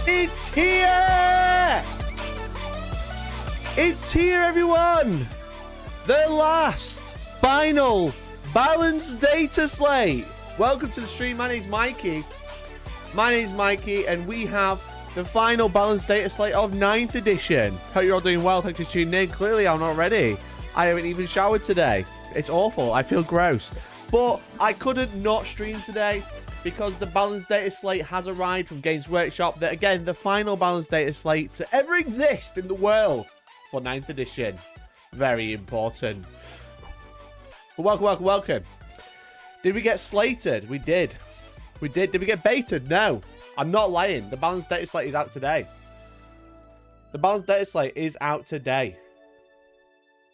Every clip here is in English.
It's here! It's here, everyone! The last, final, balanced data slate. Welcome to the stream. My name's Mikey. And we have the final balanced data slate of 9th edition. Hope you're all doing well. Thanks for tuning in. Clearly, I'm not ready. I haven't even showered today. It's awful. I feel gross. But I couldn't not stream today because the balanced data slate has arrived from Games Workshop. That again, the final balanced data slate to ever exist in the world for 9th edition. Very important. Well, welcome. Did we get slated? We did. Did we get baited? No. I'm not lying. The balanced data slate is out today. The balanced data slate is out today.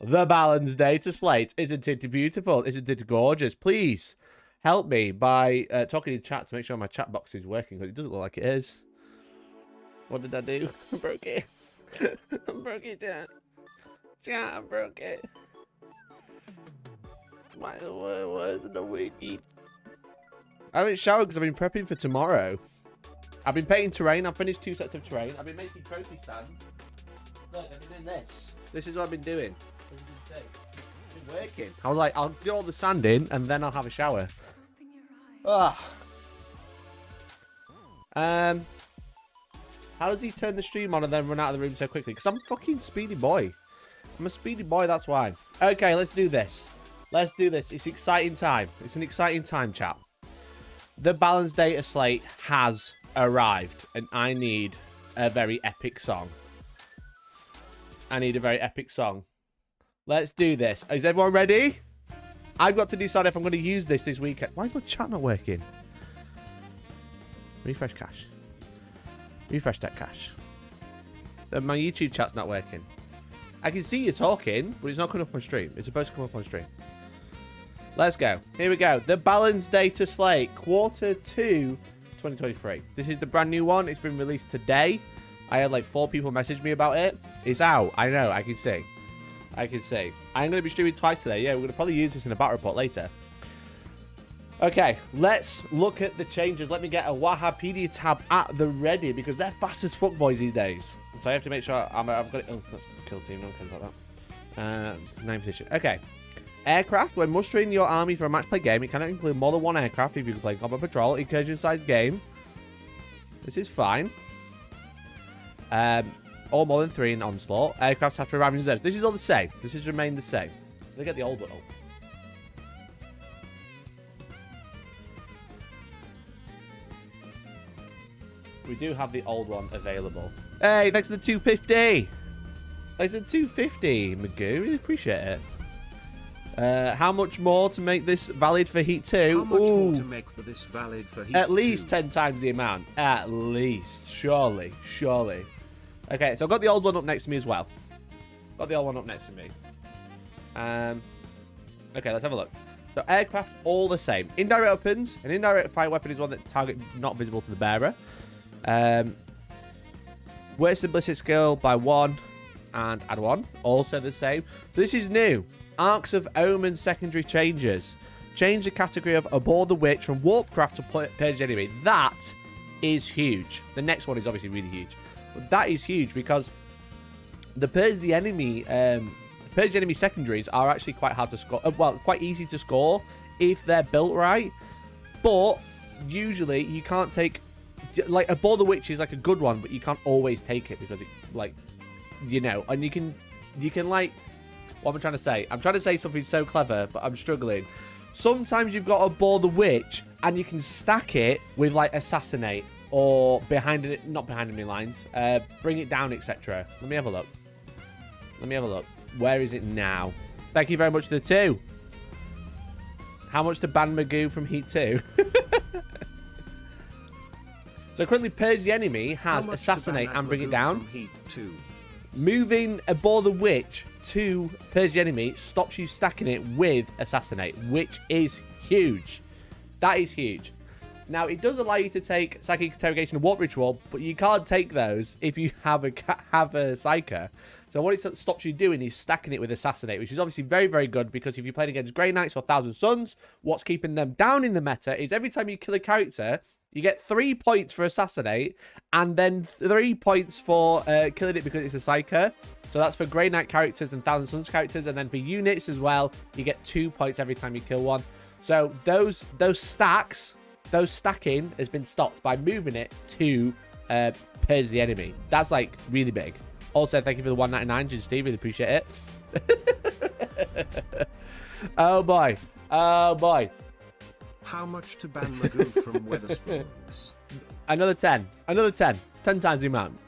The balanced data slate. Isn't it beautiful? Isn't it gorgeous? Please help me by talking in chat to make sure my chat box is working, because it doesn't look like it is. What did I do? I broke it. I broke it down. Yeah, I broke it. Why is it no wiki? I haven't showered because I've been prepping for tomorrow. I've been painting terrain. I've finished 2 sets of terrain. I've been making trophy stands. Look, I've been doing this. This is what I've been doing. As you can see. It's been working. I was like, I'll do all the sanding and then I'll have a shower. Ugh. How does he turn the stream on and then run out of the room so quickly? Because I'm a fucking speedy boy. I'm a speedy boy, that's why. Okay, let's do this. Let's do this. It's exciting time. It's an exciting time, chap. The balanced data slate has arrived, and I need a very epic song. I need a very epic song. Let's do this. Is everyone ready? I've got to decide if I'm going to use this weekend. Why is my chat not working? Refresh cache. Refresh that cache. My YouTube chat's not working. I can see you talking, but it's not coming up on stream. It's supposed to come up on stream. Let's go. Here we go. The balanced data slate, quarter 2, 2023. This is the brand new one. It's been released today. I had like 4 people message me about it. It's out. I know. I can see. I'm going to be streaming twice today. Yeah, we're going to probably use this in a battle report later. Okay, let's look at the changes. Let me get a Wahapedia tab at the ready because they're fast as fuck boys these days. So I have to make sure I've got it. Oh, that's kill team. No one cares about that. 9th position. Okay. Aircraft. When mustering your army for a match play game, it cannot include more than 1 aircraft if you can play combat patrol, incursion-sized game. This is fine. Or more than 3 in onslaught. Aircraft have to arrive in reserves. This is all the same. This has remained the same. Look at the old one. We do have the old one available. Hey, thanks for the 250. Thanks for the 250, Magoo. Really appreciate it. How much more to make this valid for Heat 2? How much more to make for this valid for Heat 2? At least 10 times the amount. At least. Surely. Okay, so I've got the old one up next to me as well. Okay, let's have a look. So aircraft, all the same. Indirect weapons. An indirect fire weapon is one that target not visible to the bearer. Wasted ballistic skill by 1 and add 1. Also the same. So this is new. Arcs of Omen secondary changes. Change the category of Aboard the Witch from Warpcraft to Purge the Enemy. That is huge. The next one is obviously really huge. But that is huge because the Purge the Enemy secondaries are actually quite hard to score. Well, quite easy to score if they're built right. But usually you can't take... Like, Aboard the Witch is like a good one, but you can't always take it because it, like, you know, and you can like... What am I trying to say? I'm trying to say something so clever, but I'm struggling. Sometimes you've got to Aboard the Witch, and you can stack it with, like, Assassinate, or not behind enemy lines, bring it down, etc. Let me have a look. Where is it now? Thank you very much for the 2. How much to ban Magoo from Heat 2? So currently Purge the Enemy has Assassinate and bring it down. Heat 2? Moving Aboard the Witch to Purge the Enemy stops you stacking it with Assassinate, which is huge. That is huge. Now, it does allow you to take Psychic Interrogation and Warp Ritual, but you can't take those if you have a Psyker. So what it stops you doing is stacking it with Assassinate, which is obviously very, very good, because if you're playing against Grey Knights or Thousand Suns, what's keeping them down in the meta is every time you kill a character, You get 3 points for Assassinate, and then 3 points for killing it because it's a Psyker. So that's for Grey Knight characters and Thousand Suns characters. And then for units as well, you get 2 points every time you kill one. So those stacking has been stopped by moving it to purge the enemy. That's like really big. Also, thank you for the 199, Jin Steve. Really appreciate it. Oh boy. Oh boy. How much to ban Magoo from Wetherspoons? Another 10. Another 10. 10 times the amount.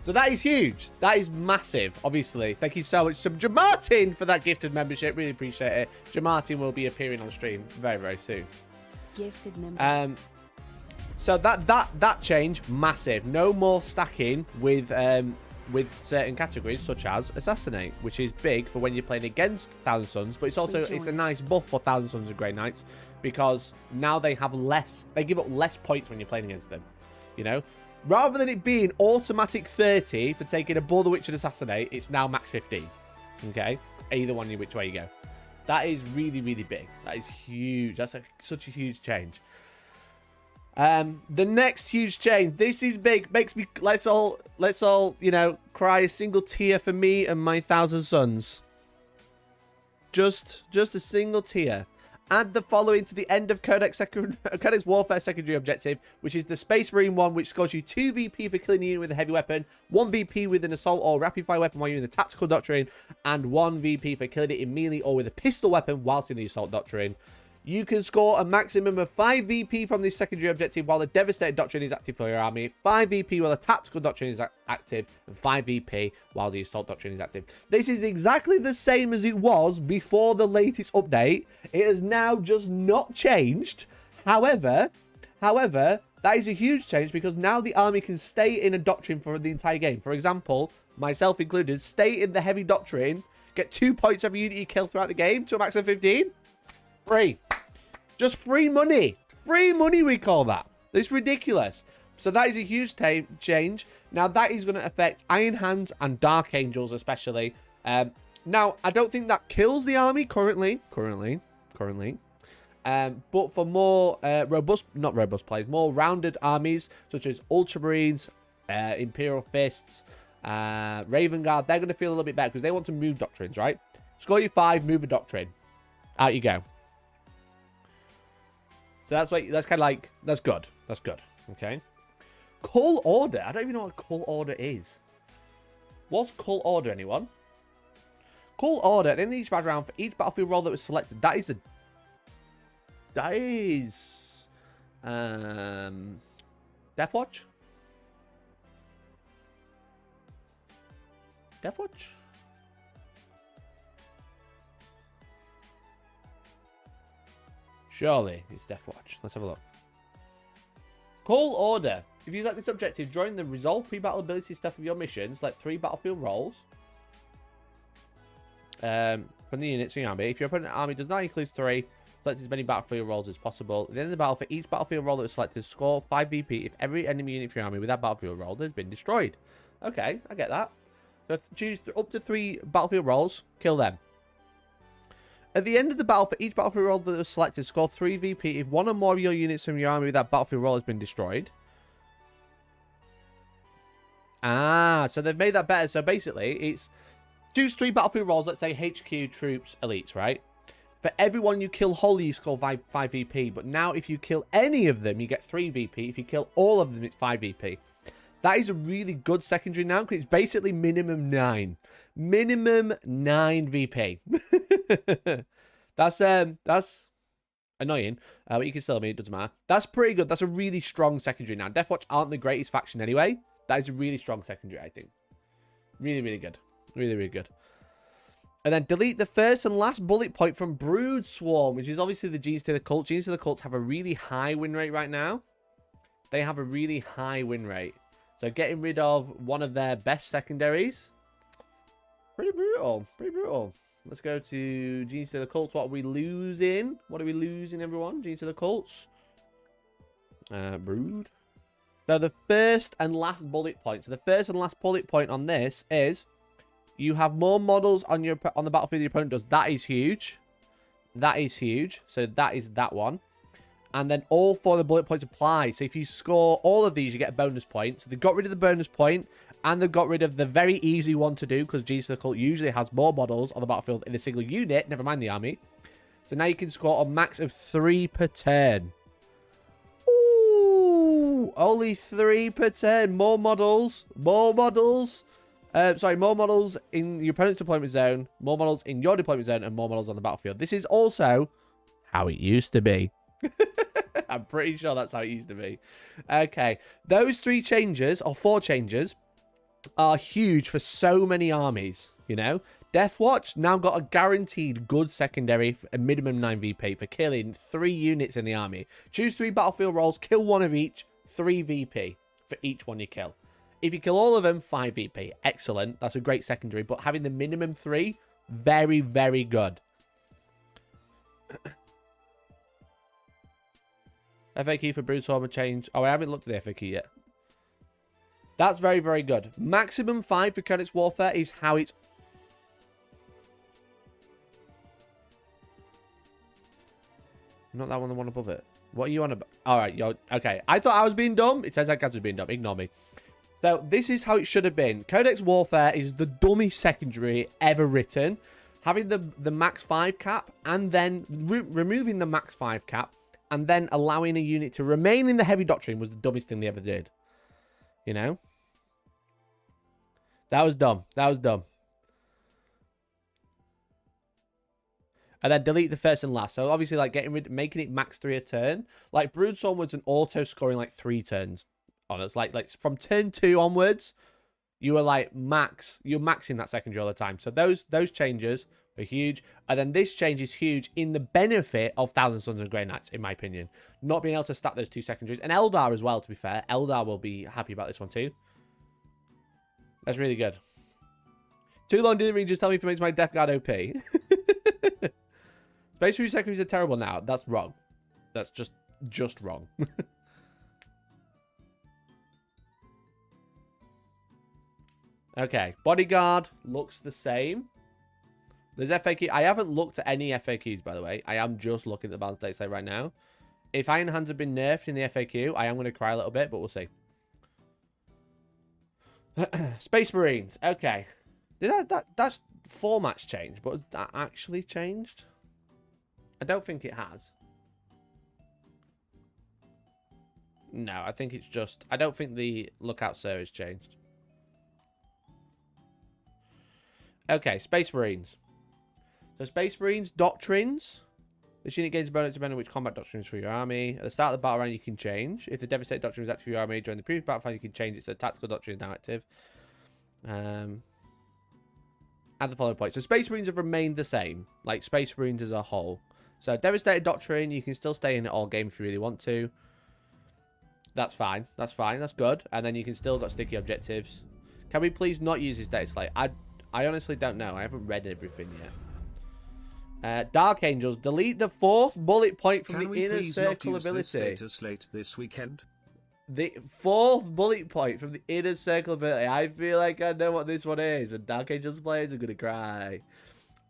So that is huge. That is massive, obviously. Thank you so much to Jamartin for that gifted membership. Really appreciate it. Jamartin will be appearing on stream very, very soon. Gifted member. So that change, massive. No more stacking with certain categories such as Assassinate, which is big for when you're playing against Thousand Suns, but it's also it's a nice buff for Thousand Suns and Grey Knights because now they have less, they give up less points when you're playing against them, you know? Rather than it being automatic 30 for taking a Bull the Witch and Assassinate, it's now max 15, okay? Either one, which way you go. That is really, really big. That is huge. That's such a huge change. The next huge change. This is big. Makes me let's all you know cry a single tear for me and my Thousand Suns. Just a single tear. Add the following to the end of Codex Warfare secondary objective, which is the Space Marine one, which scores you 2 VP for killing a unit with a heavy weapon, 1 VP with an assault or rapid fire weapon while you're in the tactical doctrine, and 1 VP for killing it in melee or with a pistol weapon whilst in the assault doctrine. You can score a maximum of 5 VP from this secondary objective while the Devastated Doctrine is active for your army, 5 VP while the Tactical Doctrine is active, and 5 VP while the Assault Doctrine is active. This is exactly the same as it was before the latest update. It has now just not changed. However, that is a huge change because now the army can stay in a Doctrine for the entire game. For example, myself included, stay in the Heavy Doctrine, get 2 points every unit you kill throughout the game to a max of 15. Free. Just free money. Free money, we call that. It's ridiculous. So that is a huge change. Now, that is going to affect Iron Hands and Dark Angels, especially. Now, I don't think that kills the army currently. But for more not robust players, more rounded armies, such as Ultramarines, Imperial Fists, Raven Guard, they're going to feel a little bit better because they want to move doctrines, right? Score you 5, move a doctrine. Out you go. So that's kind of like, that's good. That's good. Okay. Cull Order. I don't even know what Cull Order is. What's Cull Order, anyone? Cull Order. At the end of each battle round, for each battlefield role that was selected, that is Deathwatch? Deathwatch? Surely it's Deathwatch. Let's have a look. Cull Order. If you select this objective, join the resolve pre-battle ability stuff of your mission. Select 3 battlefield roles from the units in your army. If your opponent's army does not include 3, select as many battlefield roles as possible. At the end of the battle, for each battlefield role that was selected, score 5 VP if every enemy unit for your army with that battlefield role has been destroyed. Okay, I get that. So choose up to 3 battlefield roles, kill them. At the end of the battle, for each battlefield role that was selected, score 3 VP if one or more of your units from your army with that battlefield role has been destroyed. Ah, so they've made that better. So basically, it's choose 3 battlefield roles, let's say HQ, troops, elites, right? For everyone you kill wholly, you score 5 VP. But now if you kill any of them, you get 3 VP. If you kill all of them, it's 5 VP. That is a really good secondary now because it's basically minimum 9. Minimum 9 VP. That's annoying, but you can still, I mean, it doesn't matter. That's pretty good. That's a really strong secondary now. Deathwatch aren't the greatest faction anyway. That is a really strong secondary, I think. Really, really good. Really, really good. And then delete the first and last bullet point from Brood Swarm, which is obviously the Genes to the Cult. Genes to the Cults have a really high win rate right now. They have a really high win rate. So getting rid of one of their best secondaries. Pretty brutal. Pretty brutal. Let's go to Genes to the Cults. What are we losing? What are we losing, everyone? Genes to the Cults. Brood. So the first and last bullet point. So the first and last bullet point on this is you have more models on the battlefield your opponent does. That is huge. That is huge. So that is that one. And then all 4 of the bullet points apply. So if you score all of these, you get a bonus point. So they got rid of the bonus point, and they got rid of the very easy one to do, because G-Circle usually has more models on the battlefield in a single unit, never mind the army. So now you can score a max of 3 per turn. Ooh, only 3 per turn. More models. More models. More models in your opponent's deployment zone, more models in your deployment zone, and more models on the battlefield. This is also how it used to be. I'm pretty sure that's how it used to be. Okay, those 3 changes, or 4 changes, are huge for so many armies, you know? Deathwatch now got a guaranteed good secondary, a minimum 9 VP for killing 3 units in the army. Choose 3 battlefield roles, kill 1 of each, 3 VP for each one you kill. If you kill all of them, 5 VP. Excellent. That's a great secondary, but having the minimum 3, very, very good. FAQ for Broodhorn change. Oh, I haven't looked at the FAQ yet. That's very, very good. Maximum 5 for Codex Warfare is how it's... Not that one, the one above it. What are you on about? Alright, you're... Okay. I thought I was being dumb. It turns out I was being dumb. Ignore me. So, this is how it should have been. Codex Warfare is the dumbest secondary ever written. Having the max 5 cap, and then removing the max 5 cap, and then allowing a unit to remain in the heavy doctrine was the dumbest thing they ever did. You know? That was dumb. That was dumb. And then delete the first and last. So obviously, like, making it max 3 a turn. Like, Broodhorn was an auto scoring like 3 turns on us. Like from turn 2 onwards, you were like you're maxing that secondary all the time. So those changes were huge. And then this change is huge in the benefit of Thousand Sons and Grey Knights, in my opinion. Not being able to stack those 2 secondaries. And Eldar as well, to be fair. Eldar will be happy about this one too. That's really good. Too long didn't read, just tell me if it makes my Death Guard OP. Space Marine secondaries are terrible now. That's wrong. That's just wrong. Okay, Bodyguard looks the same. There's FAQ. I haven't looked at any FAQs, by the way. I am just looking at the Balanced Dataslate right now. If Iron Hands have been nerfed in the FAQ, I am going to cry a little bit, but we'll see. Space Marines. Okay. That's formats changed, but has that actually changed? I don't think it has. No, I think it's just... I don't think the Lookout Series changed. Okay, Space Marines. So Space Marines, Doctrines. This unit gains a bonus depending on which combat doctrines for your army. At the start of the battle round, you can change. If the Devastated Doctrine is active for your army during the previous battle round, you can change it so the Tactical Doctrine is now active. Add the following point. So Space Marines have remained the same. Like Space Marines as a whole. So Devastated Doctrine, you can still stay in it all game if you really want to. That's fine. That's fine. That's good. And then you can still got sticky objectives. Can we please not use this Dataslate? I honestly don't know. I haven't read everything yet. Dark Angels. Delete the 4th bullet point from the Inner Circle ability. Dataslate this weekend? The 4th bullet point from the Inner Circle ability. I feel like I know what this one is. And Dark Angels players are going to cry.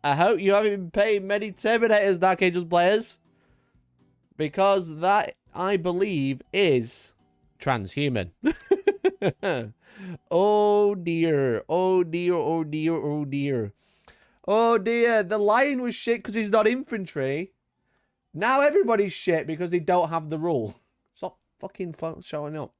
I hope you haven't been paying many Terminators, Dark Angels players. Because that, I believe, is transhuman. Oh dear. Oh dear. Oh dear. Oh dear. Oh dear. The Lion was shit because he's not infantry. Now everybody's shit because they don't have the rule. Stop fucking showing up.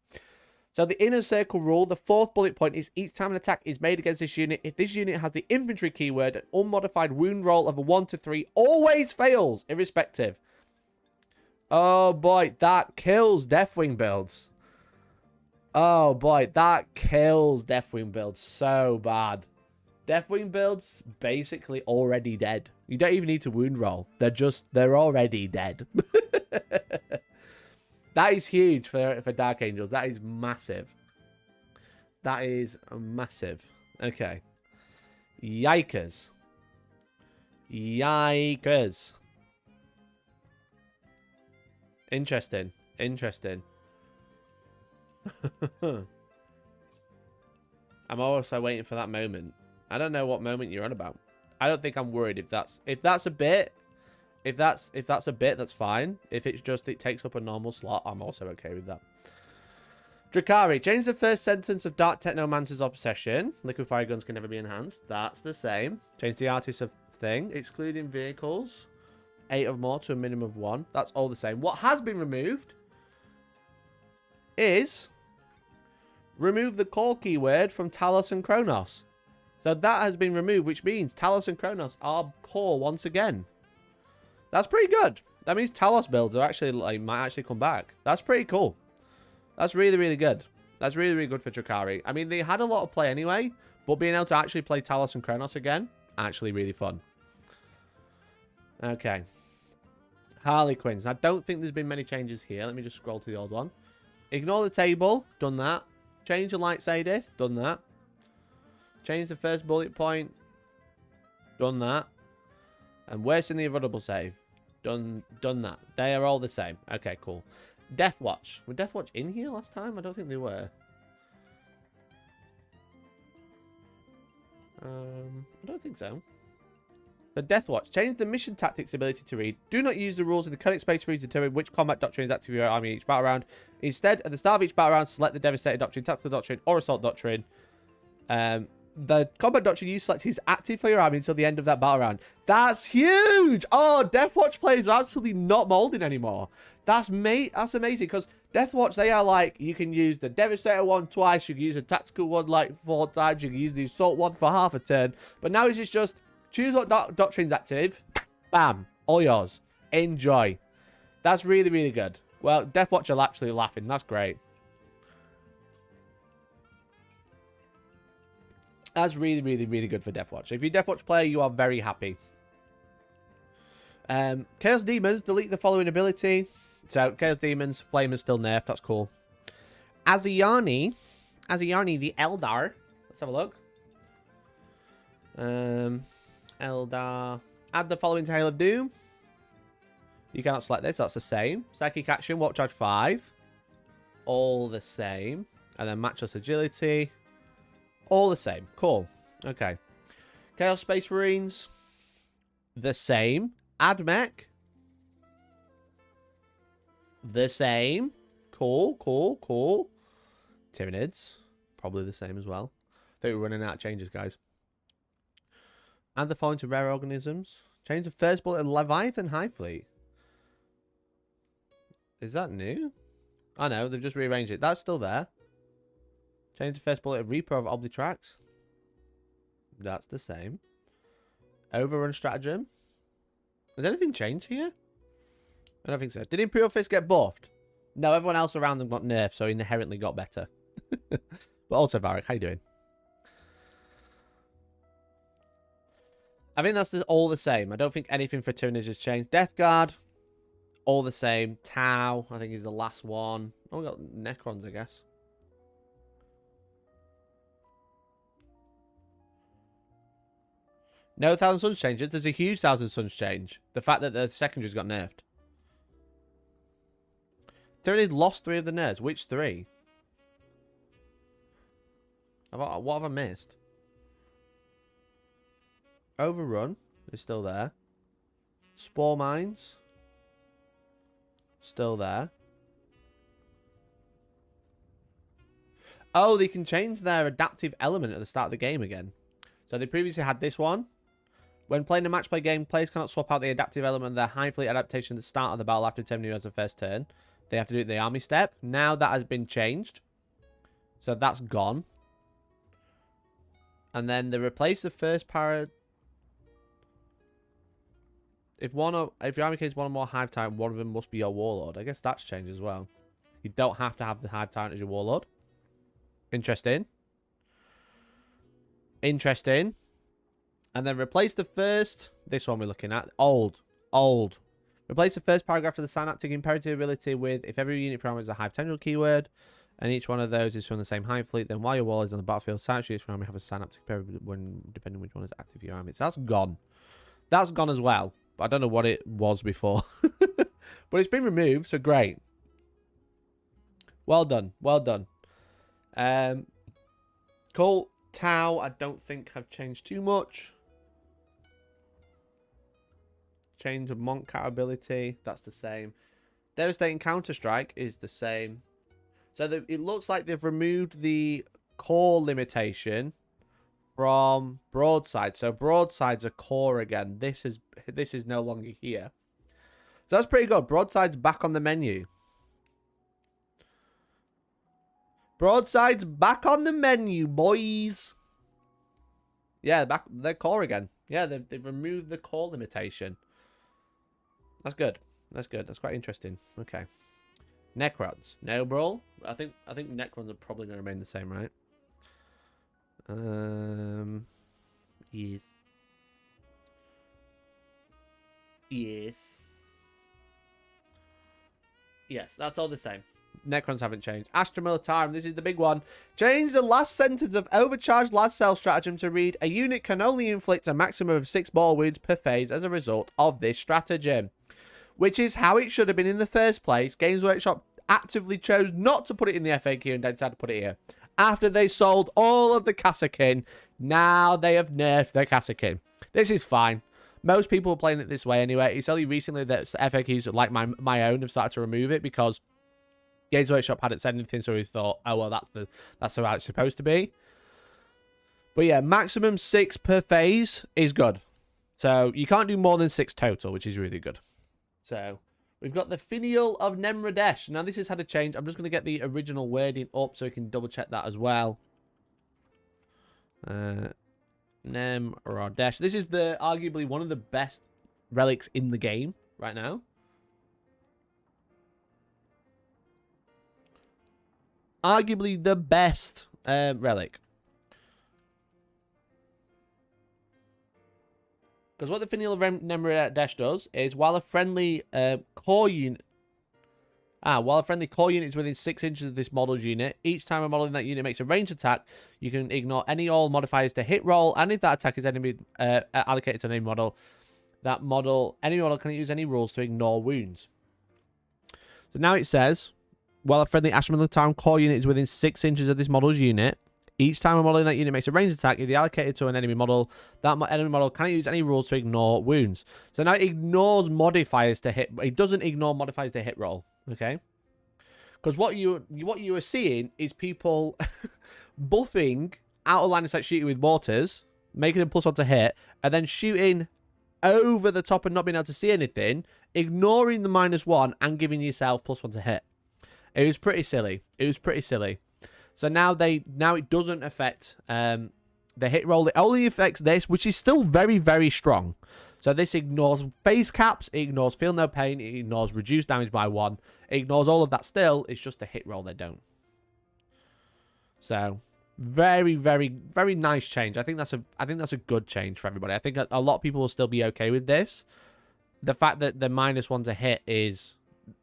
So the Inner Circle rule, the 4th bullet point is each time an attack is made against this unit, if this unit has the infantry keyword, an unmodified wound roll of a 1 to 3 always fails, irrespective. Oh boy, that kills Deathwing builds. Oh boy, that kills Deathwing builds so bad. Deathwing builds basically already dead. You don't even need to wound roll. They're already dead. That is huge for Dark Angels. That is massive. That is massive. Okay. Yikers. Yikers. Interesting. Interesting. I'm also waiting for that moment. I don't know what moment you're on about. I don't think I'm worried if that's a bit. If that's a bit, that's fine. If it's just it takes up a normal slot, I'm also okay with that. Drakari, change the first sentence of Dark Technomancer's obsession. Liquid fire guns can never be enhanced. That's the same. Change the artist of thing, excluding vehicles. 8 or more to a minimum of 1. That's all the same. What has been removed is remove the core keyword from Talos and Kronos. So that has been removed, which means Talos and Kronos are core once again. That's pretty good. That means Talos builds are actually might actually come back. That's pretty cool. That's really, really good. That's really, really good for Drakari. I mean, they had a lot of play anyway, but being able to actually play Talos and Kronos again, actually really fun. Okay. Harlequins. I don't think there's been many changes here. Let me just scroll to the old one. Ignore the table. Done that. Change the light Sadith. Done that. Change the first bullet point. Done that. And worsen the avoidable save. Done that. They are all the same. Okay, cool. Deathwatch. Were Deathwatch in here last time? I don't think they were. I don't think so. The Deathwatch. Change the mission tactics ability to read. Do not use the rules in the codec space to determine which combat doctrine is active in your army each battle round. Instead, at the start of each battle round, select the Devastator Doctrine, Tactical Doctrine, or Assault Doctrine. The combat doctrine you select is active for your army until the end of that battle round. That's huge! Oh, Deathwatch players are absolutely not molding anymore. That's amazing, because Deathwatch, they are like, you can use the Devastator one twice, you can use the Tactical one like 4 times, you can use the Assault one for half a turn. But now it's just choose what doctrine's active, bam, all yours. Enjoy. That's really, really good. Well, Deathwatch are actually laughing. That's great. That's really, really, really good for Deathwatch. If you're a Deathwatch player, you are very happy. Chaos Demons, delete the following ability. So, Chaos Demons, Flame is still nerfed. That's cool. Azayani, the Eldar. Let's have a look. Eldar. Add the following to Hail of Doom. You cannot select this. That's the same. Psychic Action, Watch Charge 5. All the same. And then Matchless Agility. All the same. Cool. Okay. Chaos Space Marines. The same. Admech. The same. Cool, cool, cool. Tyranids. Probably the same as well. I think we're running out of changes, guys. Add the following to rare organisms. Change the first bullet of Leviathan High Fleet. Is that new? Oh no, they've just rearranged it. That's still there. Change the first bullet of Reaper of Omnitrax. That's the same. Overrun Stratagem. Has anything changed here? I don't think so. Did Imperial Fist get buffed? No, everyone else around them got nerfed, so he inherently got better. But also, Varric, how you doing? I think that's all the same. I don't think anything for Tyranids has changed. Death Guard, all the same. Tau, I think is the last one. Oh, we got Necrons, I guess. No 1,000 Suns changes. There's a huge 1,000 Suns change. The fact that the secondaries got nerfed. Tyranid lost 3 of the nerfs. Which 3? What have I missed? Overrun is still there. Spore Mines. Still there. Oh, they can change their adaptive element at the start of the game again. So they previously had this one. When playing a match play game, players cannot swap out the adaptive element of their High Fleet adaptation at the start of the battle after determining who has the first turn. They have to do it in the army step. Now that has been changed. So that's gone. And then they replace the first para. If your army carries one or more Hive Tyrant, one of them must be your Warlord. I guess that's changed as well. You don't have to have the Hive Tyrant as your Warlord. Interesting. Interesting. And then replace the first... This one we're looking at. Old. Replace the first paragraph of the Synaptic Imperative ability with, if every unit parameter is a Hive Tendril keyword, and each one of those is from the same Hive Fleet, then while your Warlord is on the battlefield, Synaptic units from your army have a Synaptic Imperative when, depending which one is active for your army. So that's gone. That's gone as well. But I don't know what it was before. But it's been removed, so great. Well done. Well done. Cool. Tau, I don't think have changed too much. Change of monk ability. That's the same. Devastating Counter-Strike is the same. So it looks like they've removed the core limitation from broadside. So broadside's a core again. This is no longer here. So that's pretty good. Broadside's back on the menu. Broadside's back on the menu, boys. Yeah, they're core again. Yeah, they've removed the core limitation. That's good. That's good. That's quite interesting. Okay. Necrons. No brawl. I think Necrons are probably going to remain the same, right? Yes. Yes. Yes, that's all the same. Necrons haven't changed. Astra Militarum, this is the big one. Change the last sentence of Overcharged Last Cell Stratagem to read, a unit can only inflict a maximum of 6 ball wounds per phase as a result of this stratagem. Which is how it should have been in the first place. Games Workshop actively chose not to put it in the FAQ and decided to put it here. After they sold all of the Kassakin, now they have nerfed their Kassakin. This is fine. Most people are playing it this way anyway. It's only recently that FAQs like my own have started to remove it because Games Workshop hadn't said anything, so we thought, oh well, that's how it's supposed to be. But yeah, maximum 6 per phase is good. So you can't do more than 6 total, which is really good. So we've got the Finial of Nemradesh. Now this has had a change. I'm just going to get the original wording up so we can double check that as well. Nemradesh. This is arguably one of the best relics in the game right now. Arguably the best relic. Because what the Finial of Nemradesh does is while a friendly core unit is within 6 inches of this model's unit, each time a model in that unit makes a ranged attack, you can ignore any all modifiers to hit roll, and if that attack is enemy allocated to an enemy model, any model can use any rules to ignore wounds. So now it says, while a friendly Astra Militarum core unit is within 6 inches of this model's unit, each time a model in that unit makes a ranged attack, if they allocated to an enemy model, that enemy model can't use any rules to ignore wounds. So now it ignores modifiers to hit. It doesn't ignore modifiers to hit roll. Okay, because what you are seeing is people buffing out of line of sight, shooting with mortars, making them +1 to hit, and then shooting over the top and not being able to see anything, ignoring the -1 and giving yourself +1 to hit. It was pretty silly. It was pretty silly. So now it doesn't affect the hit roll. It only affects this, which is still very, very strong. So this ignores phase caps, it ignores feel no pain, it ignores reduced damage by 1, it ignores all of that still. It's just the hit roll they don't. So very, very, very nice change. I think that's a good change for everybody. I think a lot of people will still be okay with this. The fact that the -1 to hit is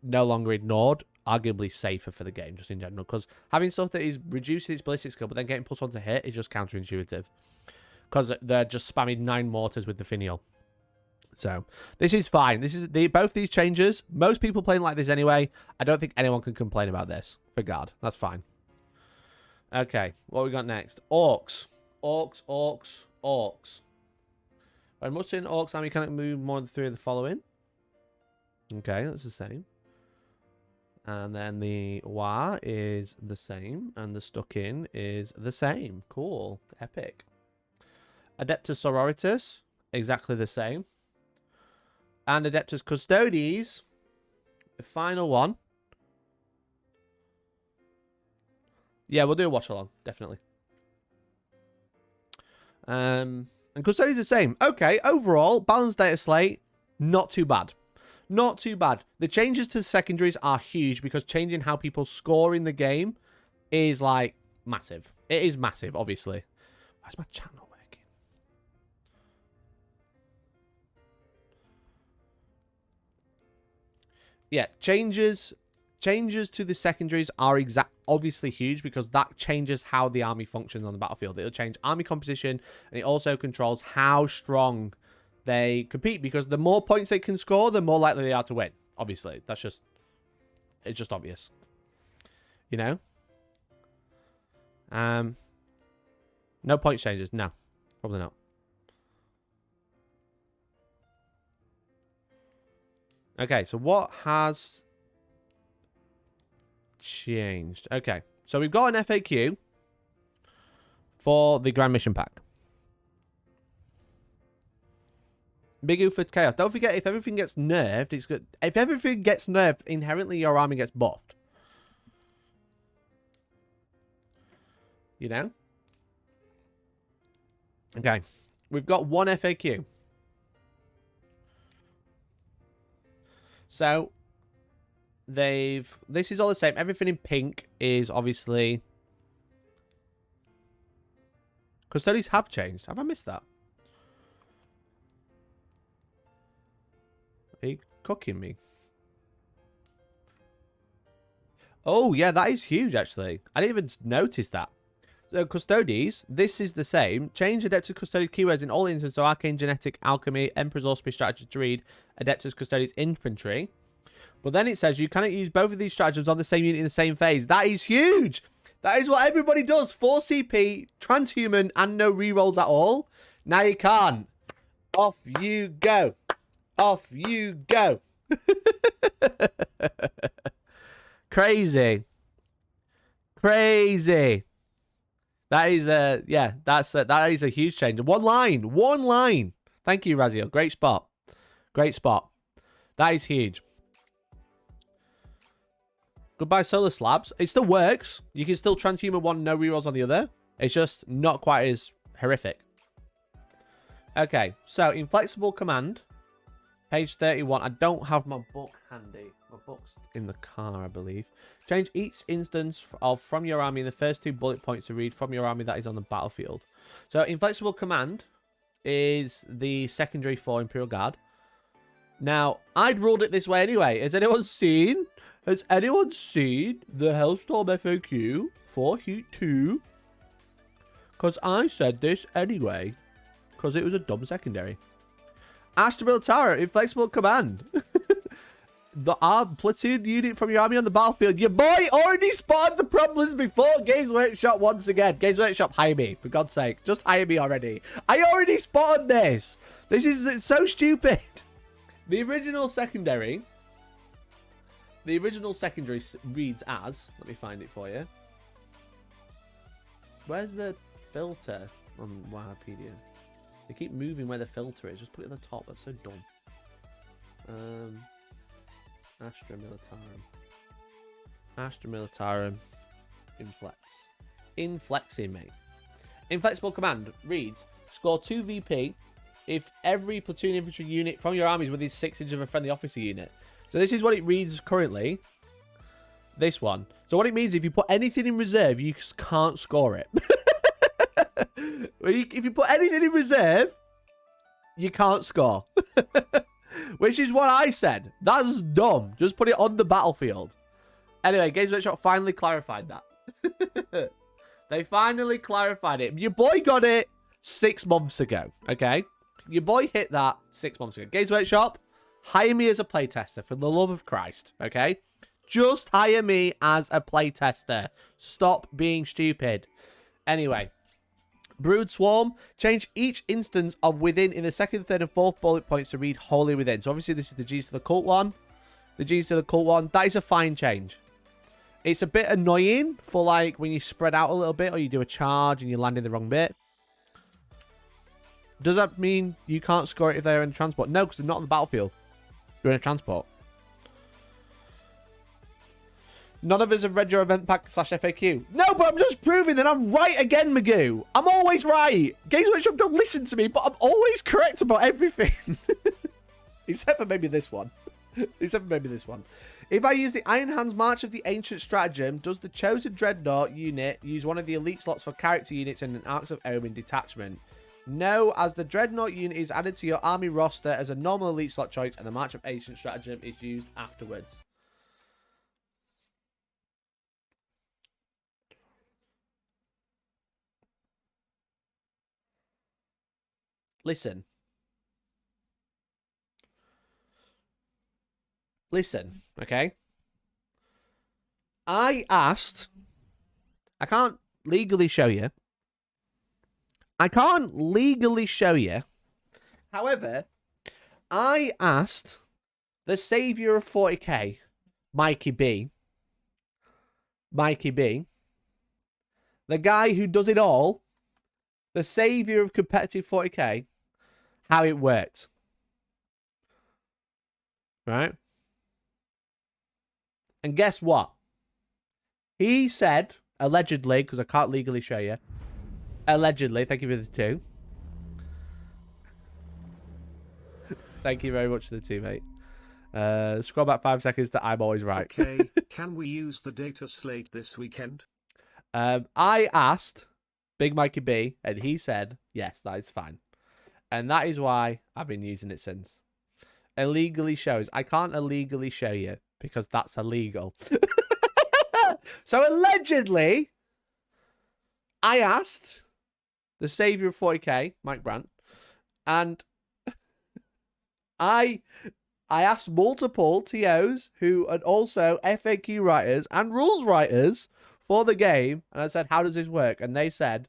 no longer ignored, arguably safer for the game just in general, because having stuff that is reducing its ballistic skill but then getting +1 to hit is just counterintuitive, because they're just spamming 9 mortars with the Finial. So this is fine. This is both these changes. Most people playing like this anyway. I don't think anyone can complain about this. For God, that's fine. Okay, what we got next? Orcs. When mustering Orcs army cannot move more than 3 of the following. Okay, that's the same. And then the Wa is the same, and the Stuck In is the same. Cool, epic. Adeptus Sororitas, exactly the same. And Adeptus Custodes, the final one. Yeah, we'll do a watch along, definitely. And Custodes the same. Okay, overall, balanced data slate, not too bad. Not too bad. The changes to the secondaries are huge because changing how people score in the game is like massive. It is massive, obviously. Why's my chat not working? Yeah, changes to the secondaries are obviously huge because that changes how the army functions on the battlefield. It'll change army composition, and it also controls how strong they compete, because the more points they can score, the more likely they are to win. Obviously, it's just obvious, you know. No point changes. No, probably not. Okay, so what has changed? Okay, so we've got an FAQ for the Grand Mission Pack. Big U for Chaos. Don't forget, if everything gets nerfed, it's good. If everything gets nerfed, inherently your army gets buffed. You know? Okay. We've got one FAQ. So, this is all the same. Everything in pink is obviously... Custodies have changed. Have I missed that? Are you cooking me? Oh, yeah, that is huge, actually. I didn't even notice that. So, Custodies, this is the same. Change Adeptus Custodies keywords in all instances of Arcane, Genetic, Alchemy, Emperor's Auspice strategy to read Adeptus Custodies Infantry. But then it says you cannot use both of these stratagems on the same unit in the same phase. That is huge! That is what everybody does. 4 CP, transhuman, and no rerolls at all. Now you can't. Off you go. Off you go. Crazy. Crazy. That is that is a huge change. One line. Thank you, Razio. Great spot. That is huge. Goodbye, Solar Slabs. It still works. You can still transhuman one, no rerolls on the other. It's just not quite as horrific. Okay, so Inflexible Command, page 31. I don't have my book handy. My book's in the car, I believe. Change each instance of from your army in the first 2 bullet points to read from your army that is on the battlefield. So Inflexible Command is the secondary for Imperial Guard. Now, I'd ruled it this way anyway. Has anyone seen the Hellstorm FAQ for Heat 2? Because I said this anyway. Because it was a dumb secondary. Astra Militara, Inflexible Command. The platoon unit from your army on the battlefield. Your boy already spotted the problems before Games Workshop once again. Games Workshop, hire me. For God's sake. Just hire me already. I already spotted this. It's so stupid. The original secondary reads as... Let me find it for you. Where's the filter on Wikipedia? They keep moving where the filter is. Just put it at the top. That's so dumb. Astra Militarum. Inflexing, mate. Inflexible Command reads, score 2 VP if every platoon infantry unit from your army is within 6 inches of a friendly officer unit. So this is what it reads currently. This one. So what it means, if you put anything in reserve, you just can't score it. If you put anything in reserve, you can't score. Which is what I said. That's dumb. Just put it on the battlefield. Anyway, Games Workshop finally clarified that. They finally clarified it. Your boy got it 6 months ago, okay? Your boy hit that 6 months ago. Games Workshop, hire me as a playtester for the love of Christ, okay? Just hire me as a playtester. Stop being stupid. Anyway, Brood Swarm, change each instance of within in the 2nd, 3rd, and 4th bullet points to read wholly within. So obviously this is the G's to the cult one. The G's to the cult one. That is a fine change. It's a bit annoying for like when you spread out a little bit or you do a charge and you land in the wrong bit. Does that mean you can't score it if they're in a transport? No, because they're not on the battlefield. You're in a transport. None of us have read your event pack / FAQ. No, but I'm just proving that I'm right again, Magoo. I'm always right. Games Workshop don't listen to me, but I'm always correct about everything. Except for maybe this one. If I use the Iron Hands March of the Ancient Stratagem, does the chosen Dreadnought unit use one of the elite slots for character units in an Arcs of Omen detachment? No, as the Dreadnought unit is added to your army roster as a normal elite slot choice, and the March of Ancient Stratagem is used afterwards. Listen, okay? I asked... I can't legally show you. However, I asked the savior of 40k, Mikey B. Mikey B. The guy who does it all, the savior of competitive 40k, how it works. Right? And guess what? He said, allegedly, because I can't legally show you, allegedly, thank you for the 2. Thank you very much to the 2, mate. Scroll back 5 seconds to I'm always right. Okay, can we use the Dataslate this weekend? I asked Big Mikey B, and he said, yes, that is fine. And that is why I've been using it since. Illegally shows. I can't illegally show you because that's illegal. So allegedly, I asked the savior of 40k, Mike Brandt, and I asked multiple TOs who are also FAQ writers and rules writers for the game, and I said, how does this work? And they said,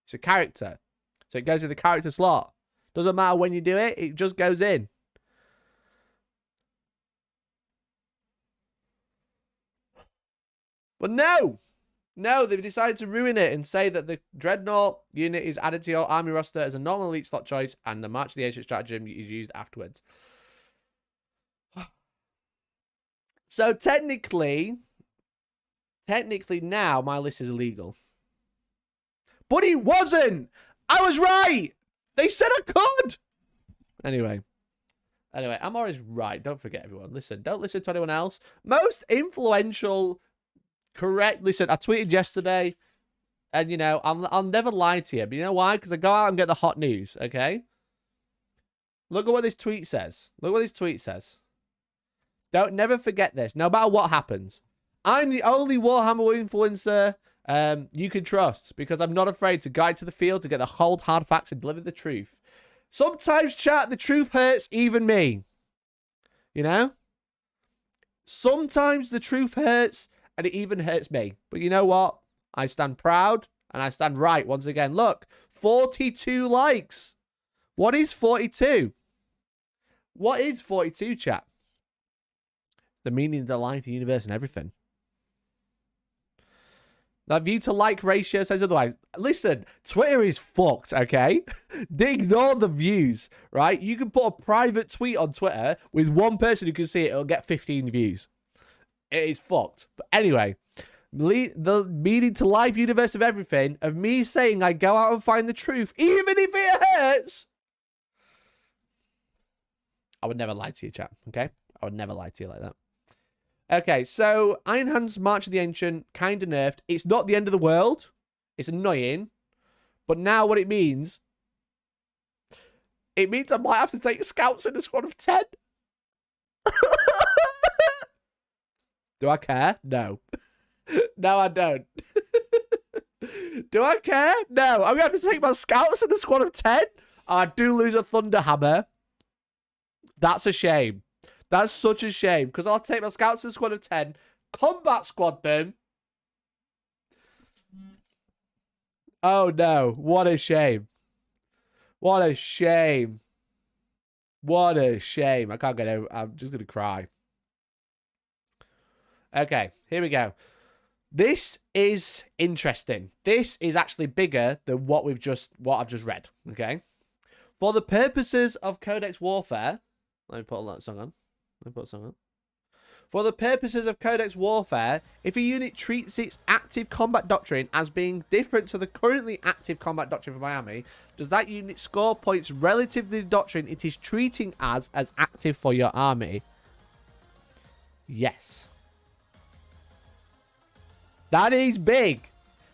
it's a character. So it goes in the character slot. Doesn't matter when you do it, it just goes in. But no, they've decided to ruin it and say that the Dreadnought unit is added to your army roster as a normal elite slot choice, and the March of the Ancient stratagem is used afterwards. So technically now my list is illegal. But it wasn't! I was right! They said I could! Anyway, I'm always right. Don't forget, everyone. Listen, don't listen to anyone else. Most influential, correct. Listen, I tweeted yesterday, and, you know, I'll never lie to you. But you know why? Because I go out and get the hot news, okay? Look at what this tweet says. Look what this tweet says. Never forget this. No matter what happens. I'm the only Warhammer influencer you can trust, because I'm not afraid to guide to the field to get the cold, hard facts and deliver the truth. Sometimes, chat, the truth hurts even me. You know? Sometimes the truth hurts, and it even hurts me. But you know what? I stand proud, and I stand right once again. Look, 42 likes. What is 42? What is 42, chat? The meaning of the life, the universe, and everything. That view to like ratio says otherwise. Listen, Twitter is fucked, okay? Ignore the views, right? You can put a private tweet on Twitter with one person who can see it. It'll get 15 views. It is fucked. But anyway, the meaning to life, universe, of everything, of me saying I go out and find the truth, even if it hurts. I would never lie to you, chat, okay? I would never lie to you like that. Okay, so Iron Hand's March of the Ancient, kind of nerfed. It's not the end of the world. It's annoying. But now what it means I might have to take scouts in a squad of 10. Do I care? No. No, I don't. Do I care? No. I'm going to have to take my scouts in a squad of 10. I do lose a Thunderhammer. That's a shame. That's such a shame, because I'll take my scouts in a squad of 10, combat squad them. Oh no, what a shame. What a shame. What a shame. I can't get over, I'm just going to cry. Okay, here we go. This is interesting. This is actually bigger than what I've just read, okay? For the purposes of Codex Warfare, let me put a song on. For the purposes of Codex Warfare, if a unit treats its active combat doctrine as being different to the currently active combat doctrine for Miami, does that unit score points relative to the doctrine it is treating as active for your army? Yes. That is big.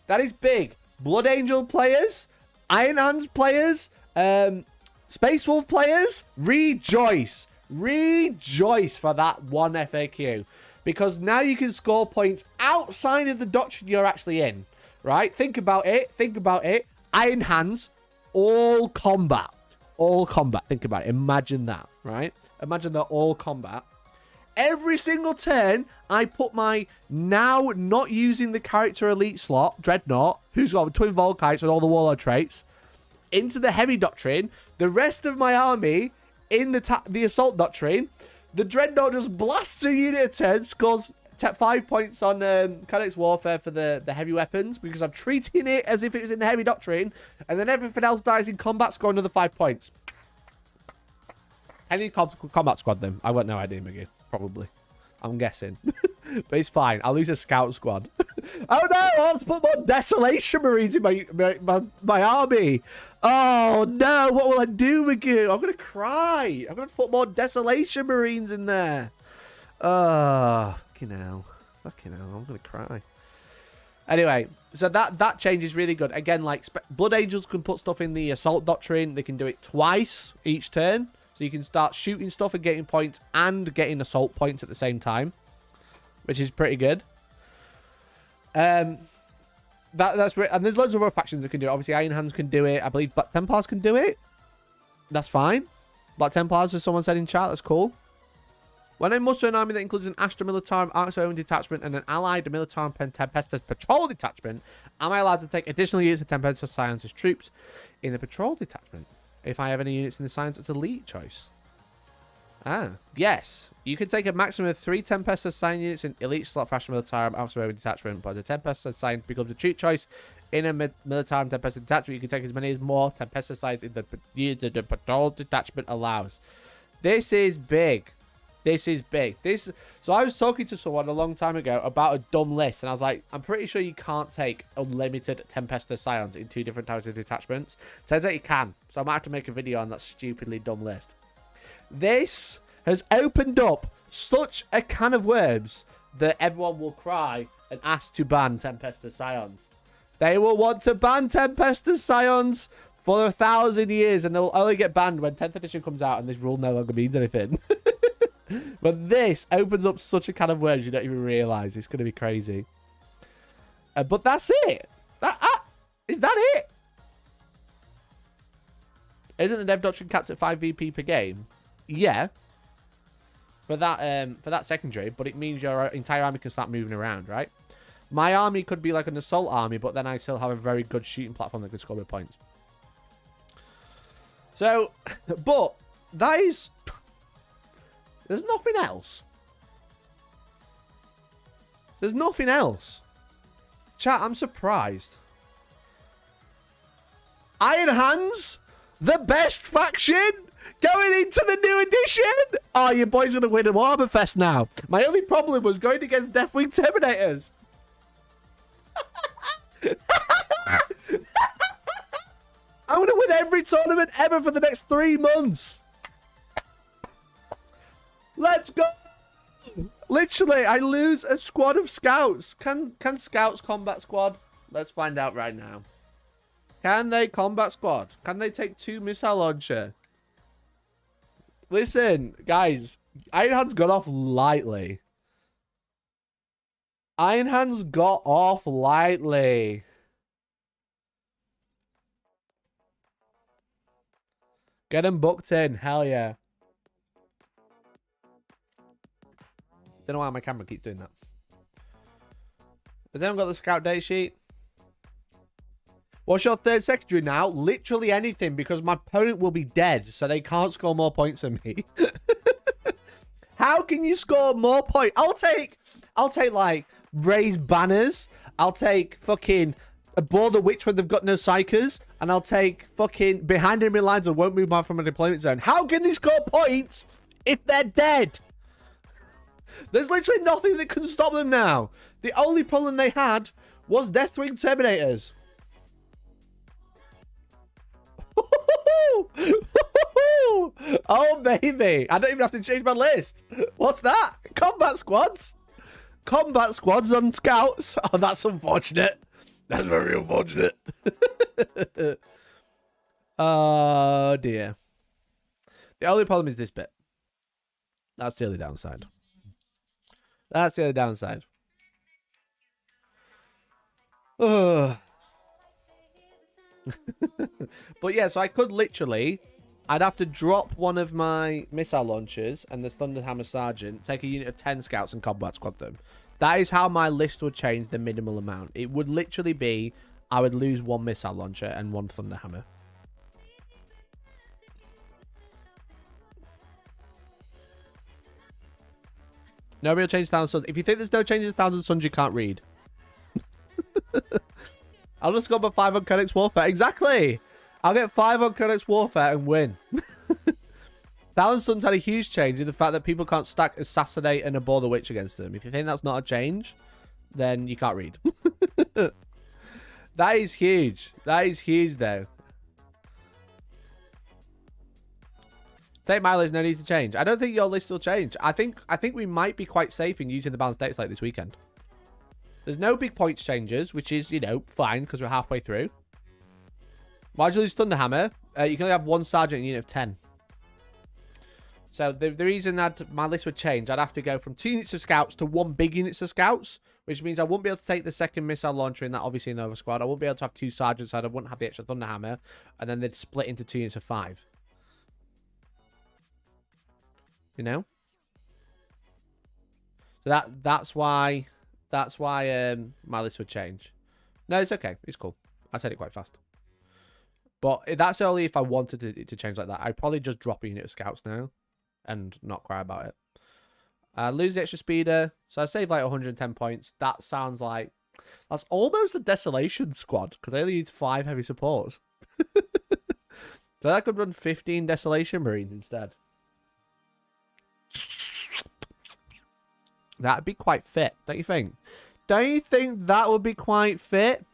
That is big. Blood Angel players, Iron Hands players, Space Wolf players, rejoice. Rejoice for that one FAQ, because now you can score points outside of the doctrine you're actually in, right? Think about it. Iron Hands, all combat. Think about it. Imagine that, right? Imagine that all combat. Every single turn, I put my now not using the character elite slot, Dreadnought, who's got twin Volkites and all the warlord traits, into the heavy doctrine. The rest of my army in the assault doctrine. The Dreadnought just blasts a unit of 10, scores 5 points on Codex Warfare for the heavy weapons, because I'm treating it as if it was in the heavy doctrine, and then everything else dies in combat, score another 5 points. Any combat squad, then. I won't know idea, Miggy. Probably. I'm guessing. But it's fine. I'll lose a scout squad. Oh no! I want to put more Desolation Marines in my army. Oh no! What will I do, Magoo? I'm going to cry. I'm going to put more Desolation Marines in there. Oh, fucking hell. Fucking hell. I'm going to cry. Anyway, so that change is really good. Again, like, Blood Angels can put stuff in the Assault Doctrine. They can do it twice each turn. So you can start shooting stuff and getting points and getting assault points at the same time, which is pretty good. That's and there's loads of other factions that can do it. Obviously, Iron Hands can do it. I believe Black Templars can do it. That's fine. Black Templars, as someone said in chat, that's cool. When I muster an army that includes an Astra Militarum Arc-Own detachment and an allied Militarum Tempestus patrol detachment, am I allowed to take additional units of Tempestus Science as troops in the patrol detachment? If I have any units in the science, it's elite choice. Ah, yes. You can take a maximum of 3 Tempestus Sign units in elite slot fashion Militarum Arc-Own detachment, but the Tempestus Sign becomes a treat choice in a Militarum Tempestus detachment. You can take as many as more Tempestus Signs in the units that the patrol detachment allows. This is big. This is big. So I was talking to someone a long time ago about a dumb list, and I was like, I'm pretty sure you can't take unlimited Tempestus Scions in 2 different types of detachments. Turns out you can. So I might have to make a video on that stupidly dumb list. This has opened up such a can of worms that everyone will cry and ask to ban Tempestus Scions. They will want to ban Tempestus Scions for 1,000 years, and they will only get banned when 10th edition comes out and this rule no longer means anything. But this opens up such a can of worms you don't even realise. It's going to be crazy. But that's it. Is that it? Isn't the Dev Doctrine capped at 5 VP per game? Yeah. For that secondary, but it means your entire army can start moving around, right? My army could be like an assault army, but then I still have a very good shooting platform that could score me points. So, but that is... There's nothing else. There's nothing else. Chat, I'm surprised. Iron Hands, the best faction, going into the new edition. Oh, your boy's going to win a Warhammerfest now. My only problem was going against Deathwing Terminators. I'm going to win every tournament ever for the next 3 months. Let's go. Literally, I lose a squad of scouts. Can scouts combat squad? Let's find out right now. Can they combat squad? Can they take 2 missile launcher? Listen, guys. Iron Hands got off lightly. Iron Hands got off lightly. Get them booked in. Hell yeah. Don't know why my camera keeps doing that. Has anyone got the scout data sheet? What's your third secondary now? Literally anything, because my opponent will be dead, so they can't score more points than me. How can you score more points? I'll take like raised banners. I'll take fucking bore the witch when they've got no psychers, and I'll take fucking behind enemy lines and won't move from a deployment zone. How can they score points if they're dead? There's literally nothing that can stop them now. The only problem they had was Deathwing Terminators. Oh, baby. I don't even have to change my list. What's that? Combat squads? Combat squads on scouts? Oh, that's unfortunate. That's very unfortunate. Oh, dear. The only problem is this bit. That's the only downside. That's the other downside. But yeah, so I could literally... I'd have to drop one of my missile launchers and the Thunderhammer Sergeant, take a unit of 10 scouts and combat squad them. That is how my list would change the minimal amount. It would literally be, I would lose 1 missile launcher and 1 Thunderhammer. No real change to Thousand Suns. If you think there's no changes to Thousand Suns, you can't read. I'll just go for 5 on Codex Warfare. Exactly. I'll get 5 on Codex Warfare and win. Thousand Suns had a huge change in the fact that people can't stack Assassinate and Abhor the Witch against them. If you think that's not a change, then you can't read. That is huge. That is huge, though. Take my list, no need to change. I don't think your list will change. I think we might be quite safe in using the balanced data slate this weekend. There's no big points changes, which is, you know, fine because we're halfway through. Marginally Thunderhammer, you can only have 1 sergeant in a unit of 10. So the reason that my list would change, I'd have to go from 2 units of scouts to 1 big unit of scouts, which means I wouldn't be able to take the second missile launcher in that, obviously, in the other squad. I wouldn't be able to have 2 sergeants, so I wouldn't have the extra Thunderhammer, and then they'd split into 2 units of 5. You know? So that's why my list would change. No, it's okay. It's cool. I said it quite fast. But that's only if I wanted it to change like that. I'd probably just drop a unit of scouts now and not cry about it. Lose the extra speeder. So I save like 110 points. That sounds like... That's almost a Desolation squad because I only need 5 heavy supports. So I could run 15 Desolation Marines instead. That'd be quite fit, don't you think? Don't you think that would be quite fit?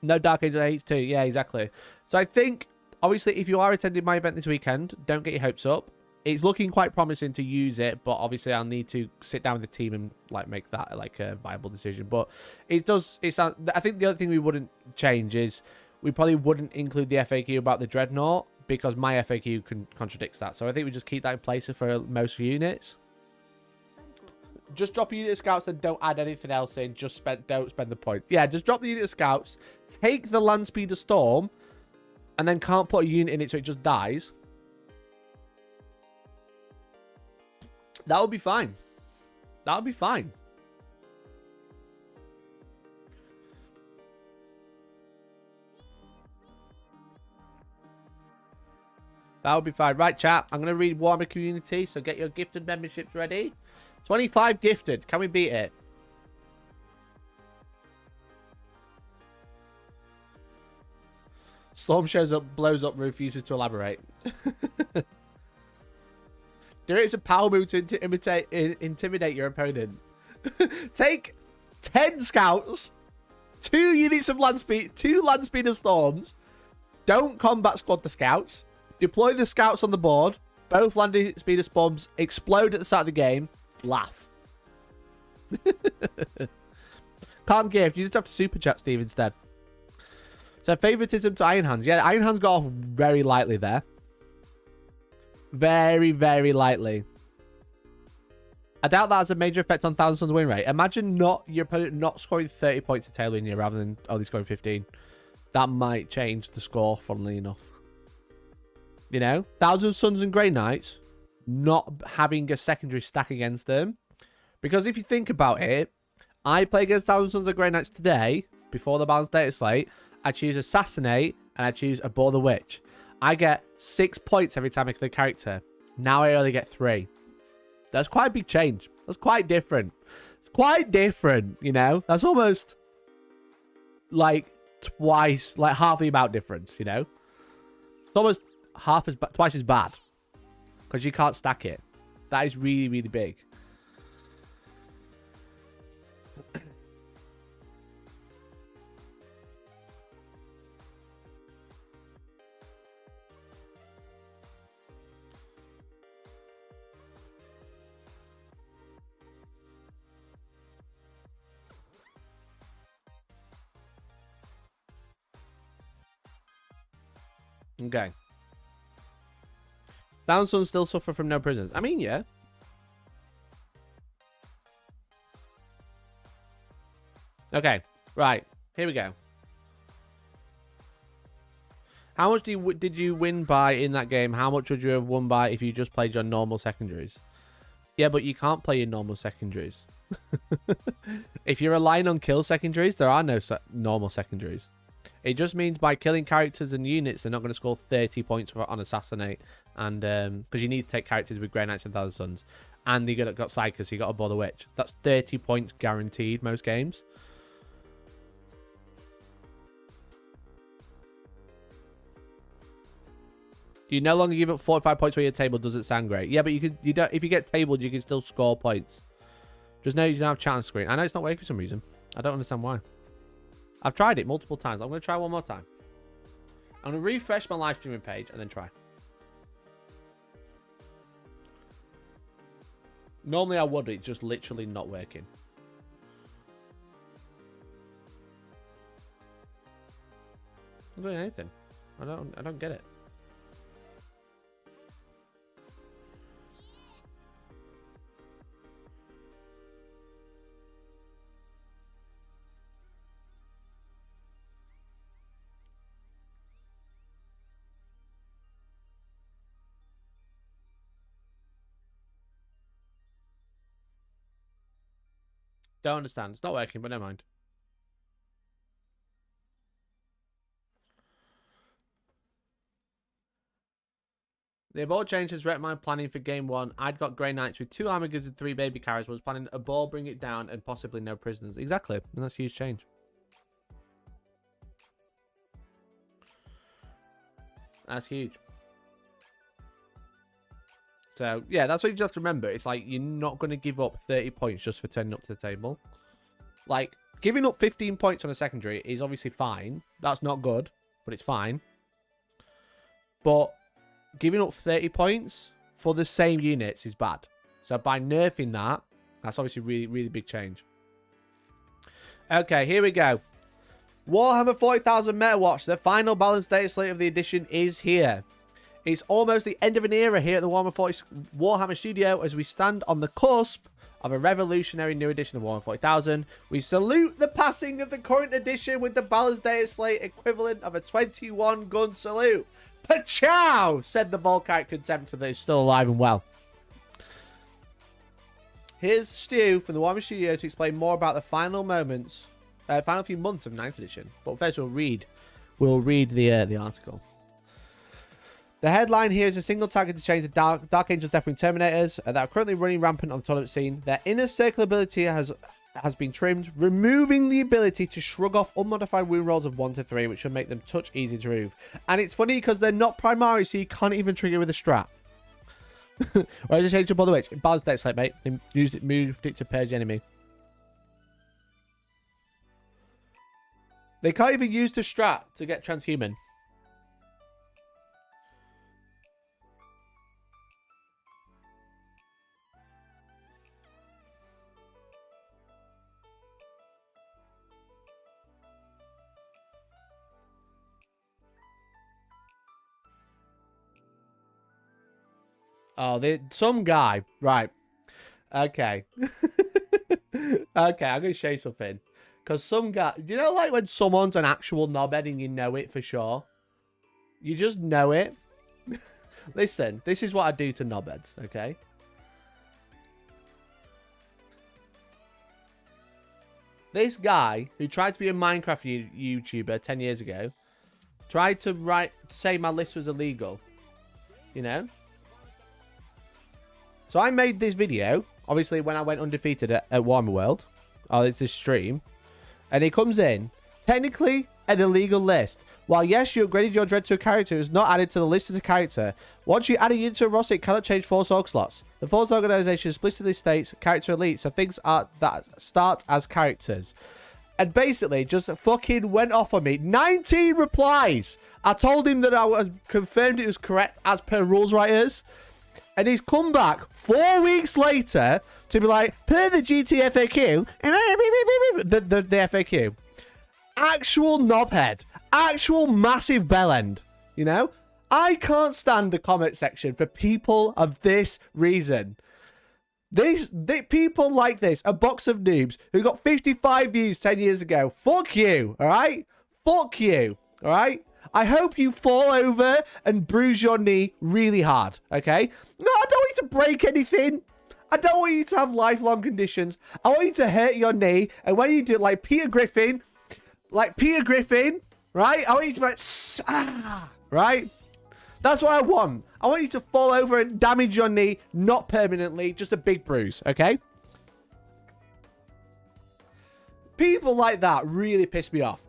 No Dark Angel H2. Yeah, exactly. So I think, obviously, if you are attending my event this weekend, don't get your hopes up. It's looking quite promising to use it, but obviously I'll need to sit down with the team and like make that like a viable decision. But it does. I think the other thing we wouldn't change is we probably wouldn't include the FAQ about the Dreadnought because my FAQ contradicts that. So I think we just keep that in place for most units. Just drop a unit of scouts and don't add anything else in. Just don't spend the points. Yeah, just drop the unit of scouts. Take the land speeder storm. And then can't put a unit in it so it just dies. That would be fine. That would be fine. That would be fine. Right, chat. I'm going to read Warhammer Community. So get your gifted memberships ready. 25 gifted. Can we beat it? Storm shows up, blows up, refuses to elaborate. Do it as a power move to intimidate your opponent. Take 10 scouts, 2 units of land speed, 2 land speeder storms. Don't combat squad the scouts. Deploy the scouts on the board. Both land speeder storms explode at the start of the game. Laugh. Can't gift. You just have to super chat Steve instead. So favoritism to Iron Hands. Yeah, Iron Hands got off very lightly there. Very, very lightly. I doubt that has a major effect on Thousand Suns win rate. Imagine your opponent not scoring 30 points to tail in you rather than only scoring 15. That might change the score, funnily enough. You know? Thousand Suns and Grey Knights not having a secondary stack against them. Because if you think about it, I play against Thousand Suns and Grey Knights today, before the balanced data slate. I choose Assassinate, and I choose Abhor the Witch. I get 6 points every time I kill a character. Now I only get 3. That's quite a big change. That's quite different. It's quite different, you know? That's almost like twice, like half the amount difference, you know? It's almost twice as bad. Because you can't stack it. That is really, really big. Okay. Thousand still suffer from no prisoners. I mean, yeah. Okay. Right. Here we go. How much did you win by in that game? How much would you have won by if you just played your normal secondaries? Yeah, but you can't play your normal secondaries. If you're relying on kill secondaries, there are no normal secondaries. It just means by killing characters and units, they're not going to score 30 points on Assassinate and because you need to take characters with Grey Knights and Thousand Suns, and you got Psyker, so you got to board the Witch. That's 30 points guaranteed most games. You no longer give up 45 points for your table. Doesn't sound great. Yeah, but you don't. If you get tabled, you can still score points. Just know you don't have challenge screen. I know it's not working for some reason. I don't understand why. I've tried it multiple times. I'm going to try one more time. I'm going to refresh my live streaming page and then try. Normally I would, it's just literally not working. I'm not doing anything. I don't get it. Don't understand. It's not working, but never mind. The abort change has wrecked my planning for game 1. I'd got Grey Knights with 2 armor goods and 3 baby carriers. Was planning a ball, bring it down, and possibly no prisoners. Exactly. And that's a huge change. That's huge. So, yeah, that's what you just have to remember. It's like, you're not going to give up 30 points just for turning up to the table. Like, giving up 15 points on a secondary is obviously fine. That's not good, but it's fine. But giving up 30 points for the same units is bad. So by nerfing that, that's obviously really, really big change. Okay, here we go. Warhammer 40,000 Meta Watch. The final balanced data slate of the edition is here. It's almost the end of an era here at the Warhammer Studio as we stand on the cusp of a revolutionary new edition of Warhammer 40,000. We salute the passing of the current edition with the balanced data slate equivalent of a 21-gun salute. Pachow, said the Volkite contemptor that is still alive and well. Here's Stu from the Warhammer Studio to explain more about the final few months of 9th edition. But first we'll read the article. The headline here is a single targeted change to Dark Angel's Deathwing Terminators that are currently running rampant on the tournament scene. Their inner circle ability has been trimmed, removing the ability to shrug off unmodified wound rolls of 1 to 3, which should make them touch easy to remove. And it's funny because they're not primary, so you can't even trigger with a strap. Whereas a change to Bother Witch. In Bard's deck slate, mate. They moved it to purge enemy. They can't even use the strap to get transhuman. Oh, some guy. Right. Okay. Okay, I'm going to show you something. Because some guy... You know, like when someone's an actual knobhead and you know it for sure? You just know it. Listen, this is what I do to knobheads, okay? This guy, who tried to be a Minecraft YouTuber 10 years ago, tried to say my list was illegal. You know? So I made this video, obviously, when I went undefeated at Warhammer World. Oh, it's this stream. And he comes in, technically, an illegal list. While, yes, you upgraded your Dread to a character, it was not added to the list as a character. Once you add a unit to a roster, it cannot change Force Org slots. The Force organization explicitly states character elite, so things that start as characters. And basically, just fucking went off on me. 19 replies! I told him that I was confirmed it was correct as per rules writers. And he's come back 4 weeks later to be like, per the GTFAQ, the FAQ. Actual knobhead. Actual massive bellend. You know? I can't stand the comment section for people of this reason. People like this, a box of noobs who got 55 views 10 years ago. Fuck you, alright? Fuck you, alright? I hope you fall over and bruise your knee really hard, okay? No, I don't want you to break anything. I don't want you to have lifelong conditions. I want you to hurt your knee. And when you do it like Peter Griffin, right? I want you to be like, right? That's what I want. I want you to fall over and damage your knee, not permanently, just a big bruise, okay? People like that really piss me off.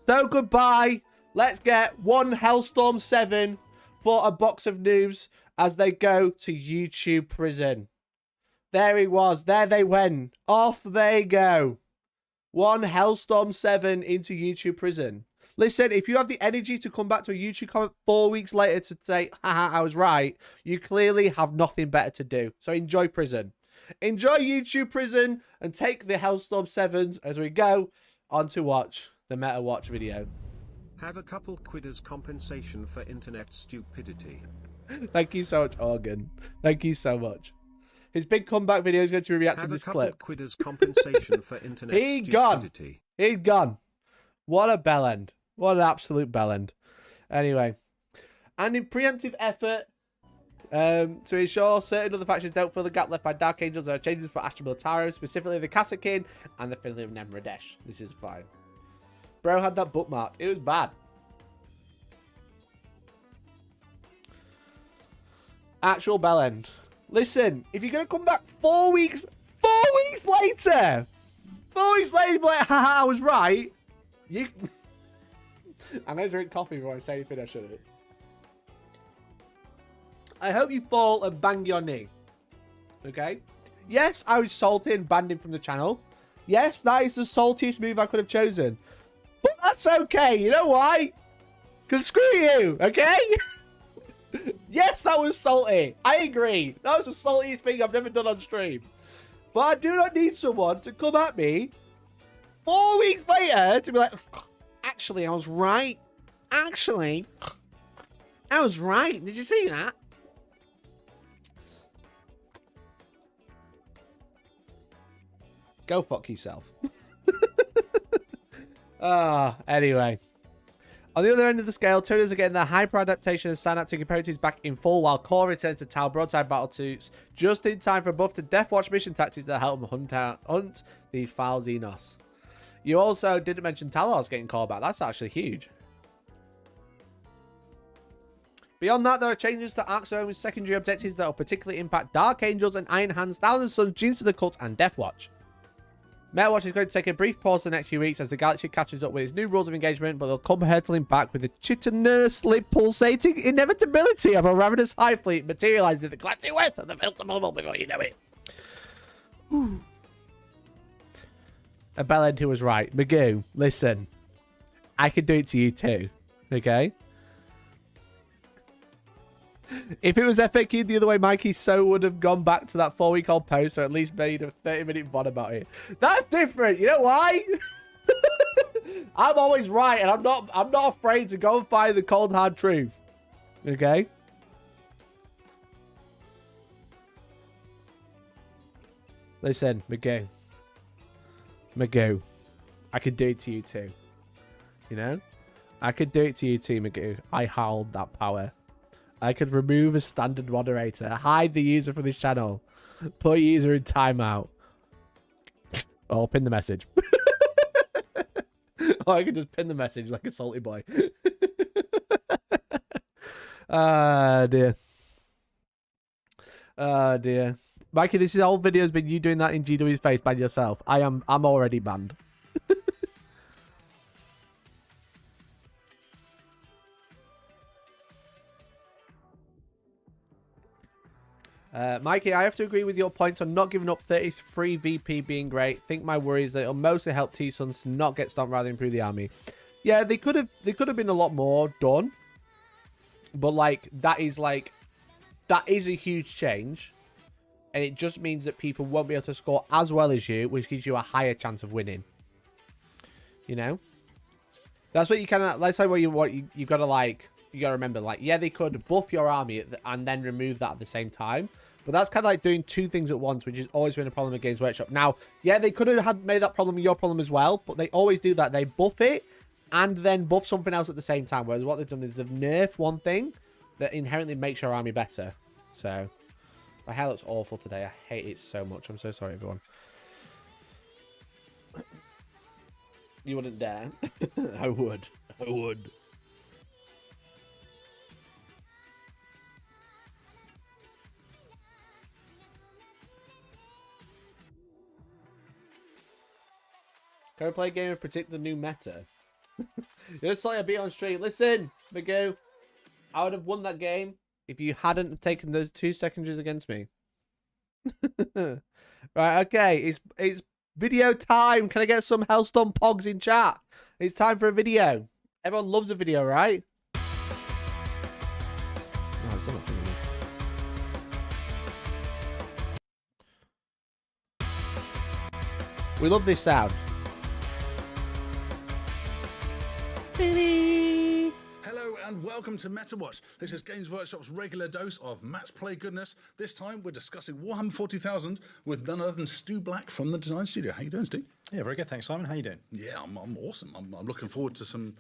So goodbye. Let's get one Hellstorm 7 for a box of noobs as they go to YouTube prison. There he was. There they went. Off they go. One Hellstorm 7 into YouTube prison. Listen, if you have the energy to come back to a YouTube comment 4 weeks later to say, haha, I was right, you clearly have nothing better to do. So enjoy prison. Enjoy YouTube prison and take the Hellstorm 7s as we go on to watch the Meta Watch video. Have a couple quid as compensation for internet stupidity. Thank you so much, Organ. Thank you so much. His big comeback video is going to be reacting to this clip. Have a couple quid as compensation for internet stupidity. He's gone. What a bellend. What an absolute bellend. Anyway. And in preemptive effort, to ensure certain other factions don't fill the gap left by Dark Angels, there are changes for Astra Militaro, specifically the Kasakin and the Finley of Nemradesh. This is fine. Bro had that bookmarked. It was bad. Actual bellend. Listen, if you're going to come back 4 weeks later, 4 weeks later, like, haha, I was right. You... I'm going to drink coffee before I say anything I shouldn't. I hope you fall and bang your knee. Okay? Yes, I was salty and banned him from the channel. Yes, that is the saltiest move I could have chosen. But that's okay. You know why? Because screw you, okay? Yes, that was salty. I agree. That was the saltiest thing I've never done on stream. But I do not need someone to come at me 4 weeks later to be like, actually, I was right. Actually, I was right. Did you see that? Go fuck yourself. Anyway. On the other end of the scale, Turners are getting their hyper adaptation and synaptic imperatives back in full, while Core returns to Tau broadside battle suits just in time for a buff to Deathwatch mission tactics that help them hunt these foul Xenos. You also didn't mention Talos getting called back. That's actually huge. Beyond that, there are changes to Arxo with secondary objectives that will particularly impact Dark Angels and Iron Hands, Thousand Suns, Genes of the Cult, and Deathwatch. Metawatch is going to take a brief pause the next few weeks as the galaxy catches up with its new rules of engagement, but they'll come hurtling back with the chitinously pulsating inevitability of a ravenous hive fleet materializing in the glassy west of the filter bubble before you know it. Whew. A bellend who was right. Magoo, listen. I could do it to you too. Okay? If it was FAQ the other way, Mikey so would have gone back to that 4-week-old post or at least made a 30-minute VOD about it. That's different. You know why? I'm always right, and I'm not afraid to go and find the cold hard truth. Okay? Listen, Magoo. Magoo. I could do it to you too. You know? I could do it to you too, Magoo. I howled that power. I could remove a standard moderator, hide the user from this channel, put user in timeout, or pin the message. Or I could just pin the message like a salty boy. Ah, dear. Ah, dear. Mikey, this whole video has been you doing that in GW's face by yourself. I'm already banned. Mikey, I have to agree with your point on not giving up 33 VP being great. Think my worry is that it'll mostly help T-Suns to not get stomped rather than improve the army. Yeah, they could have been a lot more done. But that is a huge change. And it just means that people won't be able to score as well as you, which gives you a higher chance of winning. You know? That's what you kind of, let's say what you got to you got to remember, yeah, they could buff your army and then remove that at the same time. But that's kind of like doing two things at once, which has always been a problem with Games Workshop. Now, yeah, they could have made that problem your problem as well, but they always do that. They buff it and then buff something else at the same time. Whereas what they've done is they've nerfed one thing that inherently makes your army better. So, my hair looks awful today. I hate it so much. I'm so sorry, everyone. You wouldn't dare. I would. I would. Can we play a game and predict the new meta? Just like a beat on stream. Listen, Magoo. I would have won that game if you hadn't taken those 2 secondaries against me. Right, okay. It's video time. Can I get some Hellstorm pogs in chat? It's time for a video. Everyone loves a video, right? Oh, it's not thinking this. We love this sound. Hello and welcome to MetaWatch. This is Games Workshop's regular dose of match play goodness. This time we're discussing Warhammer 40,000 with none other than Stu Black from the design studio. How you doing, Stu? Yeah, very good. Thanks, Simon. How you doing? Yeah, I'm awesome. I'm looking forward to some...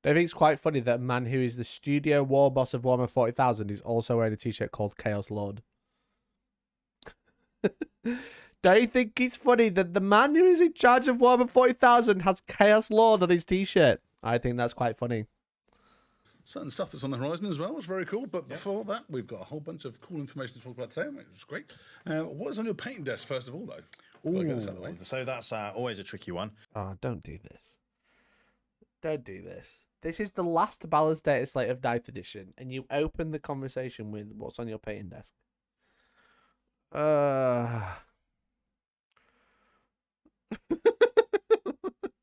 I think it's quite funny that a man who is the studio war boss of Warhammer 40,000 is also wearing a t-shirt called Chaos Lord. Don't you think it's funny that the man who is in charge of Warhammer 40,000 has Chaos Lord on his t-shirt? I think that's quite funny. certain stuff that's on the horizon as well. It's very cool. But before that, we've got a whole bunch of cool information to talk about today, which is great. What is on your painting desk, first of all, though? Get this out of the way. So that's always a tricky one. Oh, don't do this. Don't do this. This is the last balanced data slate of 9th edition, and you open the conversation with what's on your painting desk. Come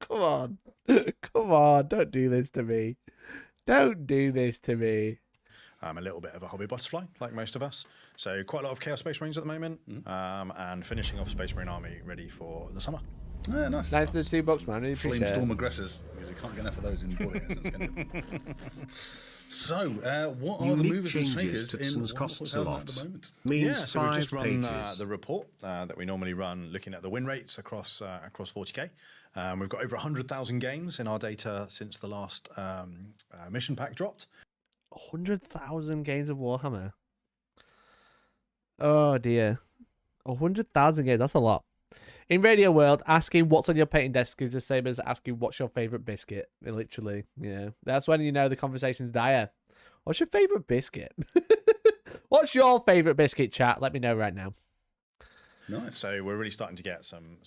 on. Come on. Don't do this to me. Don't do this to me. I'm a little bit of a hobby butterfly, like most of us. So quite a lot of Chaos Space Marines at the moment, and finishing off Space Marine Army ready for the summer. Yeah, nice. Thanks for the $2, man. Really appreciate it. Flamestorm aggressors, because you can't get enough of those in board So, what are the movers and shakers in costs a lot at the moment? So we've just run the report that we normally run, looking at the win rates across 40k. We've got over 100,000 games in our data since the last mission pack dropped. 100,000 games of Warhammer. Oh dear. 100,000 games, that's a lot. In Radio World, asking what's on your painting desk is the same as asking what's your favourite biscuit. Literally, yeah. That's when you know the conversation's dire. What's your favourite biscuit? What's your favourite biscuit, chat? Let me know right now. Nice. So we're really starting to get some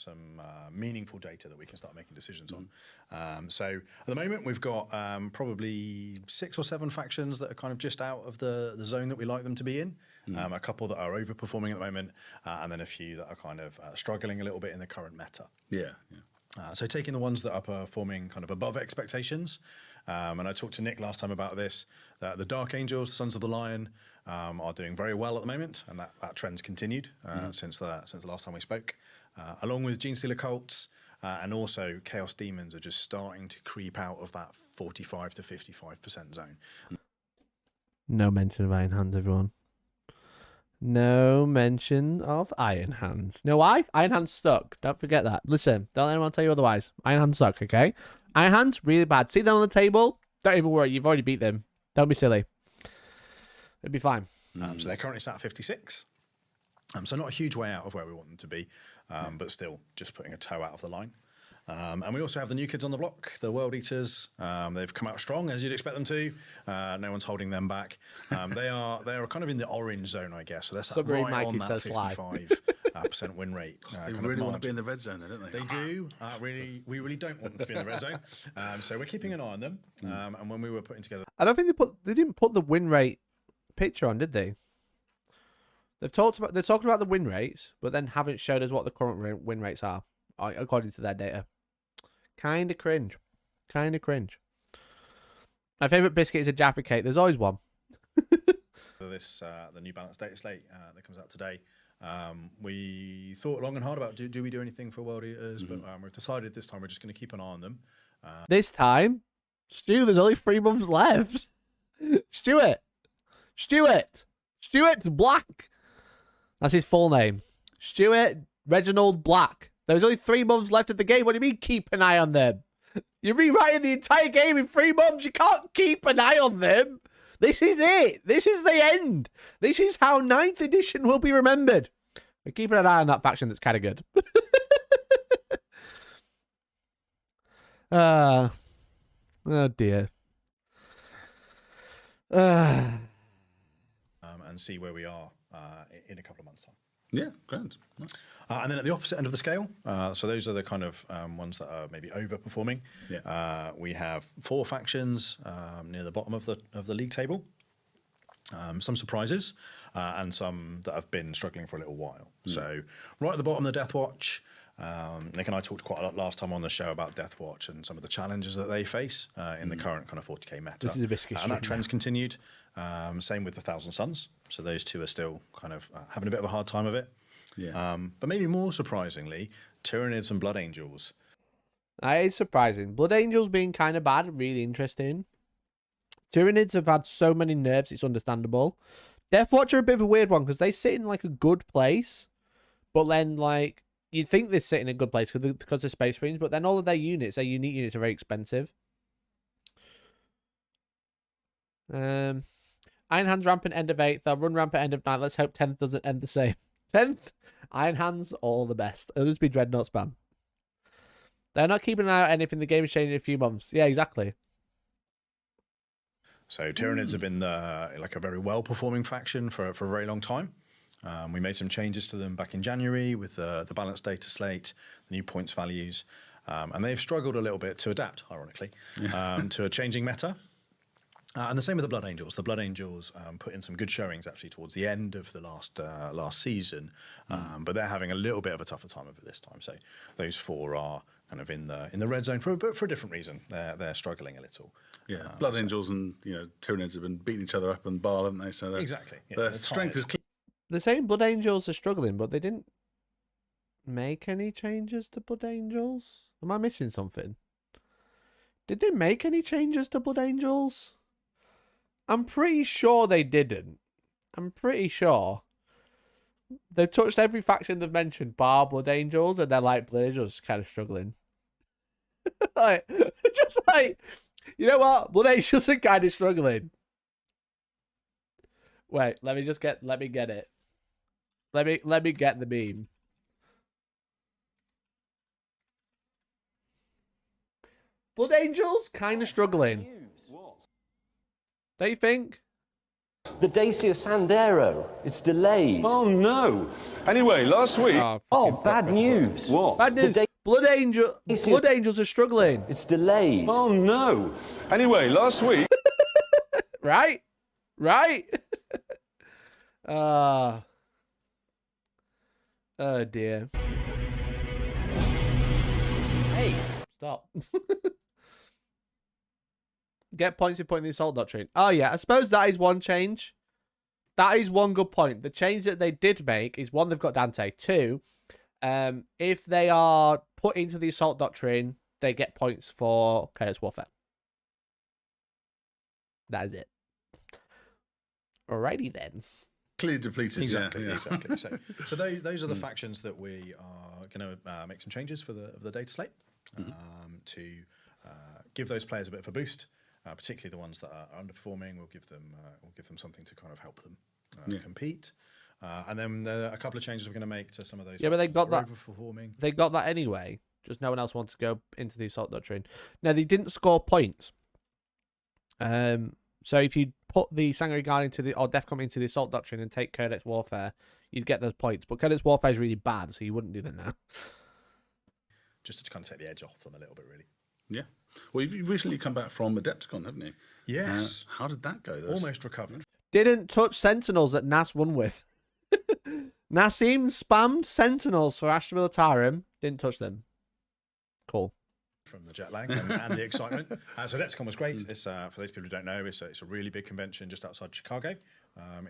meaningful data that we can start making decisions on. So at the moment we've got probably 6 or 7 factions that are kind of just out of the zone that we like them to be in. A couple that are overperforming at the moment, and then a few that are kind of struggling a little bit in the current meta. So taking the ones that are performing kind of above expectations, and I talked to Nick last time about this, the Dark Angels, Sons of the Lion, are doing very well at the moment, and that trend's continued since the last time we spoke. Along with Gene Stealer Cults, and also Chaos Demons are just starting to creep out of that 45 to 55% zone. No mention of Iron Hands, everyone. No mention of Iron Hands. No, why? Iron Hands suck. Don't forget that. Listen, don't let anyone tell you otherwise. Iron Hands suck, okay? Iron Hands, really bad. See them on the table? Don't even worry. You've already beat them. Don't be silly. It'll be fine. So they're currently sat at 56. So not a huge way out of where we want them to be, but still just putting a toe out of the line. And we also have the new kids on the block, the World Eaters. They've come out strong, as you'd expect them to. No one's holding them back. They are kind of in the orange zone, I guess. So they're sat right on that 55% win rate. They really want to be in the red zone, though, don't they? They do. We really don't want them to be in the red zone. So we're keeping an eye on them. And when we were putting together, I don't think they didn't put the win rate picture on, did they? They're talking about the win rates, but then haven't showed us what the current win rates are, according to their data. Kind of cringe. Kind of cringe. My favourite biscuit is a Jaffa cake. There's always one. The New Balance data slate that comes out today, we thought long and hard about do we do anything for World Eaters, but we've decided this time we're just going to keep an eye on them. This time, Stu, there's only 3 months left. Stuart Black. That's his full name. Stuart Reginald Black. There's only 3 months left of the game. What do you mean keep an eye on them? You're rewriting the entire game in 3 months. You can't keep an eye on them. This is it. This is the end. This is how 9th edition will be remembered. We're keeping an eye on that faction that's kind of good. Oh dear. And see where we are in a couple of months' time. Yeah, grand. Nice. And then at the opposite end of the scale, so those are the kind of ones that are maybe overperforming. Yeah. We have 4 factions near the bottom of the league table. Some surprises and some that have been struggling for a little while. So right at the bottom, the Death Watch. Nick and I talked quite a lot last time on the show about Death Watch and some of the challenges that they face in the current kind of 40k meta. This is a biscuit and that stream, trend's continued. Same with the Thousand Suns. So those two are still kind of having a bit of a hard time of it. Yeah. But maybe more surprisingly, Tyranids and Blood Angels. That is surprising. Blood Angels being kind of bad, really interesting. Tyranids have had so many nerfs, it's understandable. Death Watch are a bit of a weird one because they sit in like a good place, but then like you'd think they sit in a good place because of Space Marines, but then all of their units, their unique units, are very expensive. Iron Hands rampant end of 8th. They'll run rampant end of 9th. Let's hope 10th doesn't end the same. 10th, Iron Hands, all the best. It'll just be Dreadnought spam. They're not keeping an eye out anything. The game is changing in a few months. Yeah, exactly. So Tyranids have been like a very well-performing faction for a very long time. We made some changes to them back in January with the balanced data slate, the new points values, and they've struggled a little bit to adapt, ironically, to a changing meta. And the same with the Blood Angels. The Blood Angels put in some good showings actually towards the end of the last season, but they're having a little bit of a tougher time of it this time. So those 4 are kind of in the red zone for a different reason. They're struggling a little. Yeah, Blood Angels and Tyranids have been beating each other up on Baal, haven't they? So Exactly. Yeah, their strength is clear. The same Blood Angels are struggling, but they didn't make any changes to Blood Angels. Am I missing something? Did they make any changes to Blood Angels? I'm pretty sure they didn't. I'm pretty sure. They've touched every faction they've mentioned, bar Blood Angels, and they're like, Blood Angels kind of struggling. Like, just like, you know what? Blood Angels are kind of struggling. Wait, let me get it. Let me get the meme. Blood Angels kind of struggling. Don't you think? The Dacia Sandero. It's delayed. Oh no. Anyway, last week. Oh, bad news. What? Bad news. Blood Angels are struggling. It's delayed. Oh no. Anyway, last week. Right? Oh dear. Hey. Stop. Get points in point in the assault doctrine. Oh yeah, I suppose that is one change. That is one good point. The change that they did make is, 1, they've got Dante. 2, if they are put into the assault doctrine, they get points for Chaos Warfare. That is it. Alrighty then. Clearly depleted. Exactly. So those are the Mm. factions that we are going to make some changes for the data slate to give those players a bit of a boost. Particularly the ones that are underperforming, we'll give them something to kind of help them compete. And then there are a couple of changes we're going to make to some of those. Yeah, but they got that. Overperforming. They got that anyway. Just no one else wanted to go into the assault doctrine. Now they didn't score points. So if you put the Sanguinary Guardian or Defcom into the assault doctrine and take Codex Warfare, you'd get those points. But Codex Warfare is really bad, so you wouldn't do that now. Just to kind of take the edge off them a little bit, really. Yeah. Well, you've recently come back from Adepticon, haven't you? Yes. How did that go? Almost recovered. Didn't touch Sentinels that Nas won with. Nassim spammed Sentinels for Astra Militarum. Didn't touch them. Cool. From the jet lag and the excitement. So Adepticon was great. It's for those people who don't know, it's a really big convention just outside Chicago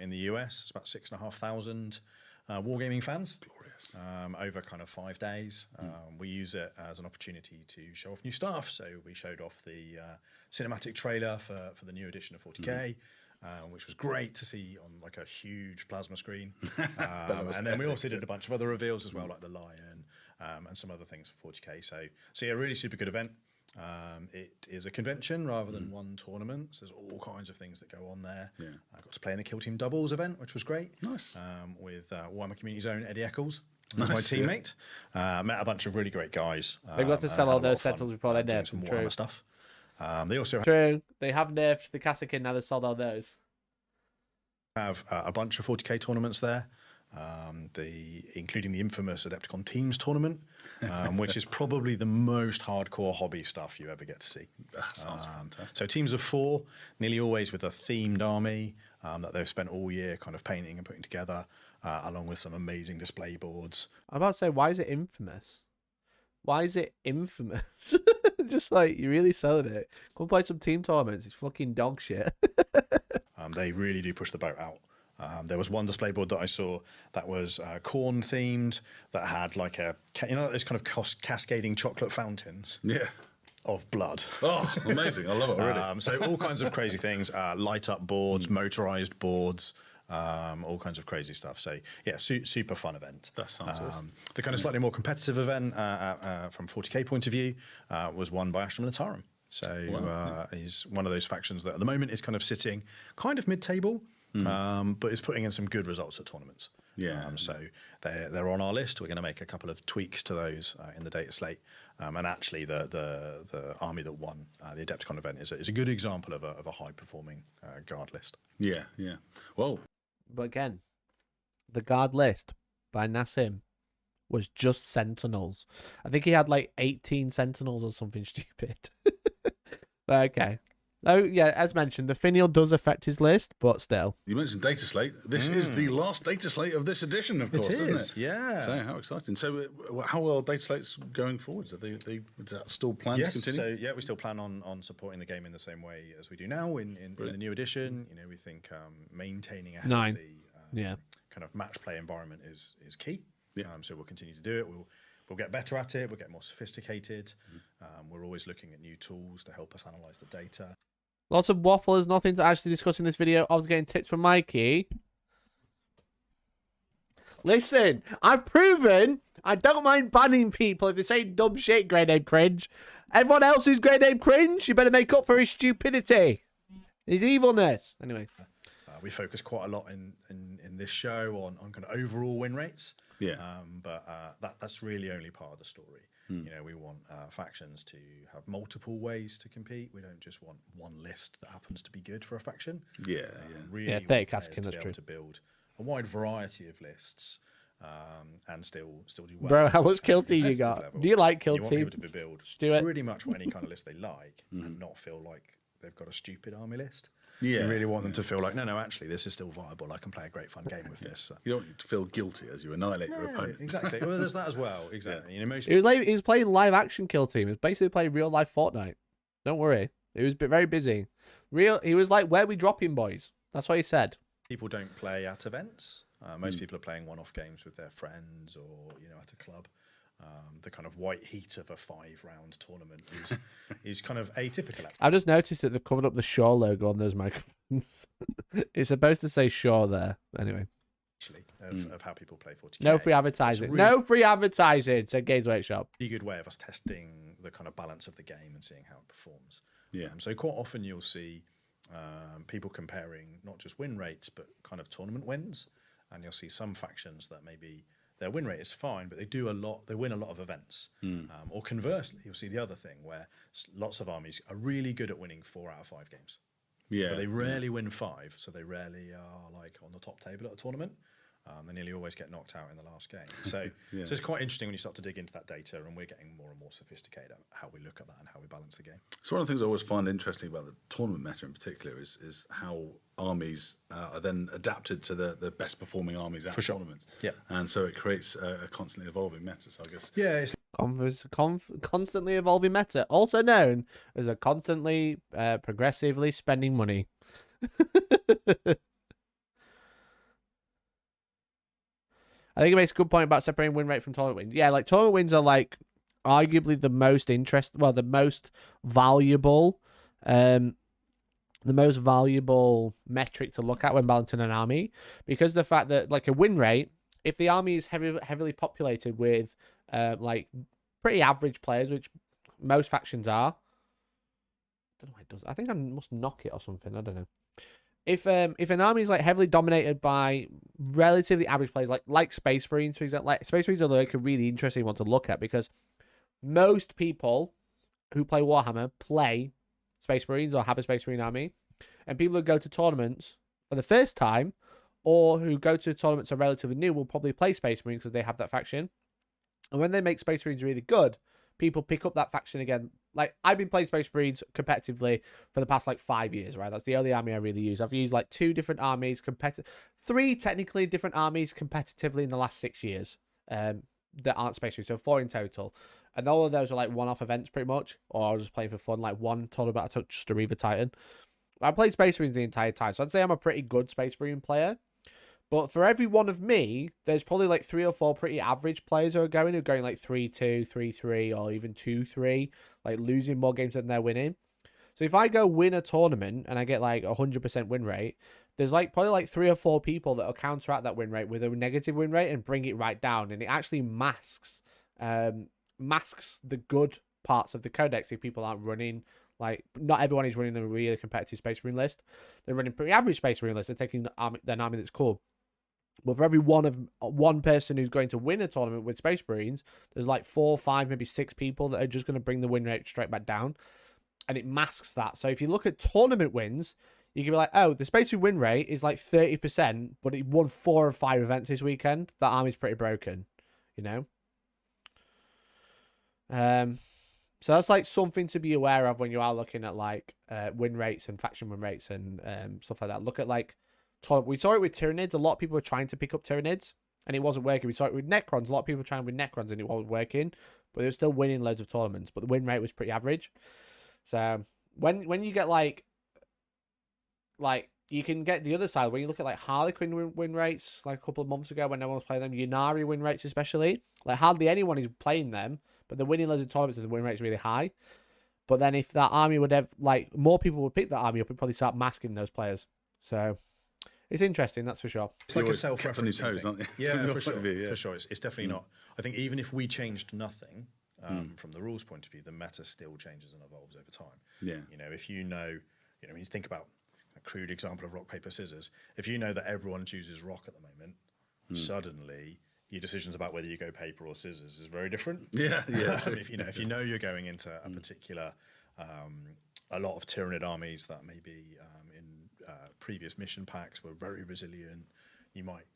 in the US. It's about 6,500 Wargaming fans. Glorious. Over kind of 5 days. We use it as an opportunity to show off new stuff. So we showed off the cinematic trailer for the new edition of 40k. Which was great to see on like a huge plasma screen. And then we also did a bunch of other reveals as well, like the Lion and some other things for 40k. So yeah, really super good event. It is a convention rather than one tournament. So there's all kinds of things that go on there. Yeah. I got to play in the Kill Team Doubles event, which was great. Nice. With Warhammer Community's own Eddie Eccles. Nice, my teammate. Met a bunch of really great guys. They got to sell all those Sentinels before they doing nerfed some them. Warhammer True. stuff. They also True. They have nerfed the Kassakin, now they've sold all those. have a bunch of 40k tournaments there. including the infamous Adepticon Teams tournament, which is probably the most hardcore hobby stuff you ever get to see. That sounds fantastic. So teams of 4, nearly always with a themed army that they've spent all year kind of painting and putting together, along with some amazing display boards. I'm about to say, why is it infamous? Why is it infamous? Just like, you're really selling it. Come play some team tournaments. It's fucking dog shit. They really do push the boat out. There was one display board that I saw that was corn themed, that had like those kind of cascading chocolate fountains. Yeah. Of blood. Oh, amazing. I love it already. So all kinds of crazy things, light up boards, motorized boards, all kinds of crazy stuff. So yeah, super fun event. That sounds awesome. The kind of slightly more competitive event from 40k point of view was won by Ashram and Atarum. So he's one of those factions that at the moment is kind of sitting kind of mid-table, but is putting in some good results at tournaments. Yeah. So they're on our list. We're going to make a couple of tweaks to those in the data slate. And actually, the army that won the Adepticon event is a good example of a high-performing guard list. Yeah. Well, But again, the guard list by Nassim was just Sentinels. I think he had like 18 Sentinels or something stupid. But okay. Oh, yeah, as mentioned, the finial does affect his list, but still. you mentioned Dataslate. This is the last Dataslate of this edition, of course, isn't it? Yeah. So how exciting. So how are Dataslates going forwards? Are they is that still planned to continue? So yeah, we still plan on supporting the game in the same way as we do now in the new edition. You know, we think maintaining a healthy kind of match play environment is key. Yeah. So we'll continue to do it. We'll get better at it. We'll get more sophisticated. We're always looking at new tools to help us analyze the data. Lots of waffle. There's nothing to actually discuss in this video. I was getting tips from Mikey. Listen, I've proven I don't mind banning people if they say dumb shit, grade name cringe. Everyone else who's grade name cringe, you better make up for his stupidity, his evilness. Anyway. We focus quite a lot in this show on kind of overall win rates. Yeah. But that's really only part of the story. You know, we want factions to have multiple ways to compete. We don't just want one list that happens to be good for a faction. Yeah. Really, Yeah, we 30 want cast players to that's be true. able to build a wide variety of lists and still do well. Bro, how much kill team you competitive got? level. Do you like kill You want team? people to build Stuart? pretty much any kind of list they like and not feel like they've got a stupid army list. Yeah. You really want them to feel like, no, actually, this is still viable. I can play a great fun game with this. You don't need to feel guilty as you annihilate your opponent. Exactly. Well, there's that as well. Exactly. You know, most He was playing live action kill team. He was basically playing real life Fortnite. Don't worry. He was very busy. He was like, where we dropping, boys? That's what he said. people don't play at events. Most people are playing one-off games with their friends or at a club. The kind of white heat of a 5-round tournament is kind of atypical. I've just noticed that they've covered up the Shaw logo on those microphones. It's supposed to say Shaw there. Anyway. Actually, of how people play 40k. No free advertising. No free advertising. Said Games Workshop. Really good way of us testing the kind of balance of the game and seeing how it performs. Yeah. So quite often you'll see people comparing not just win rates but kind of tournament wins, and you'll see some factions that maybe their win rate is fine, but they win a lot of events. Or conversely, you'll see the other thing where lots of armies are really good at winning 4 out of 5 games. Yeah, But they rarely win 5, so they rarely are like on the top table at a tournament. They nearly always get knocked out in the last game. So, so it's quite interesting when you start to dig into that data, and we're getting more and more sophisticated at how we look at that and how we balance the game. So one of the things I always find interesting about the tournament meta in particular is how armies are then adapted to the best performing armies at tournaments. Yeah. And so it creates a constantly evolving meta. So I guess It's Constantly evolving meta, also known as a constantly progressively spending money. I think it makes a good point about separating win rate from tournament wins. Yeah, like tournament wins are like arguably the most the most valuable, metric to look at when balancing an army, because the fact that like a win rate, if the army is heavily populated with like pretty average players, which most factions are, I don't know why it does. I think I must knock it or something. I don't know. If an army is like heavily dominated by relatively average players, like Space Marines, for example, like Space Marines are like a really interesting one to look at, because most people who play Warhammer play Space Marines or have a Space Marine army, and people who go to tournaments for the first time or who go to tournaments are relatively new will probably play Space Marines because they have that faction. And when they make Space Marines really good, people pick up that faction again. Like, I've been playing Space Marines competitively for the past, like, 5 years, right? That's the only army I really use. I've used, like, 2 different armies, 3 technically different armies competitively in the last 6 years that aren't Space Marines, so 4 in total. And all of those are, like, one-off events, pretty much, or I was just playing for fun. Like, one tournament I took just a Reaver Titan. I played Space Marines the entire time, so I'd say I'm a pretty good Space Marine player. But for every one of me, there's probably like 3 or 4 pretty average players who are going like 3-2, 3-3, or even 2-3, like losing more games than they're winning. So if I go win a tournament and I get like 100% win rate, there's like probably like 3 or 4 people that will counteract that win rate with a negative win rate and bring it right down. And it actually masks the good parts of the codex if people aren't running. Like, not everyone is running a really competitive Space Marine list. They're running pretty average Space Marine list. They're taking an army that's cool. But for every one person who's going to win a tournament with Space Marines, there's like 4, 5, maybe 6 people that are just going to bring the win rate straight back down. And it masks that. So if you look at tournament wins, you can be like, oh, the Space Marine win rate is like 30%, but it won 4 or 5 events this weekend. That army's pretty broken, you know? So that's like something to be aware of when you are looking at like win rates and faction win rates and stuff like that. Look at like, we saw it with Tyranids. A lot of people were trying to pick up Tyranids and it wasn't working. We saw it with Necrons. A lot of people were trying with Necrons and it wasn't working, but they were still winning loads of tournaments, but the win rate was pretty average. So when you get like you can get the other side when you look at like Harlequin win rates like a couple of months ago when no one was playing them, Yunari win rates especially, like hardly anyone is playing them, but they're winning loads of tournaments and the win rate's really high. But then if that army would have like more people would pick that army up, it'd probably start masking those players. So it's interesting, that's for sure. It's like a self-referencing toes, thing. aren't you? Yeah, for sure. Yeah. For sure. It's definitely not. I think even if we changed nothing from the rules point of view, the meta still changes and evolves over time. Yeah. You know, if you know, when you think about a crude example of rock, paper, scissors, if you know that everyone chooses rock at the moment, suddenly your decisions about whether you go paper or scissors is very different. Yeah, yeah. If you know you're going into a particular, a lot of Tyranid armies that maybe in previous mission packs were very resilient, you might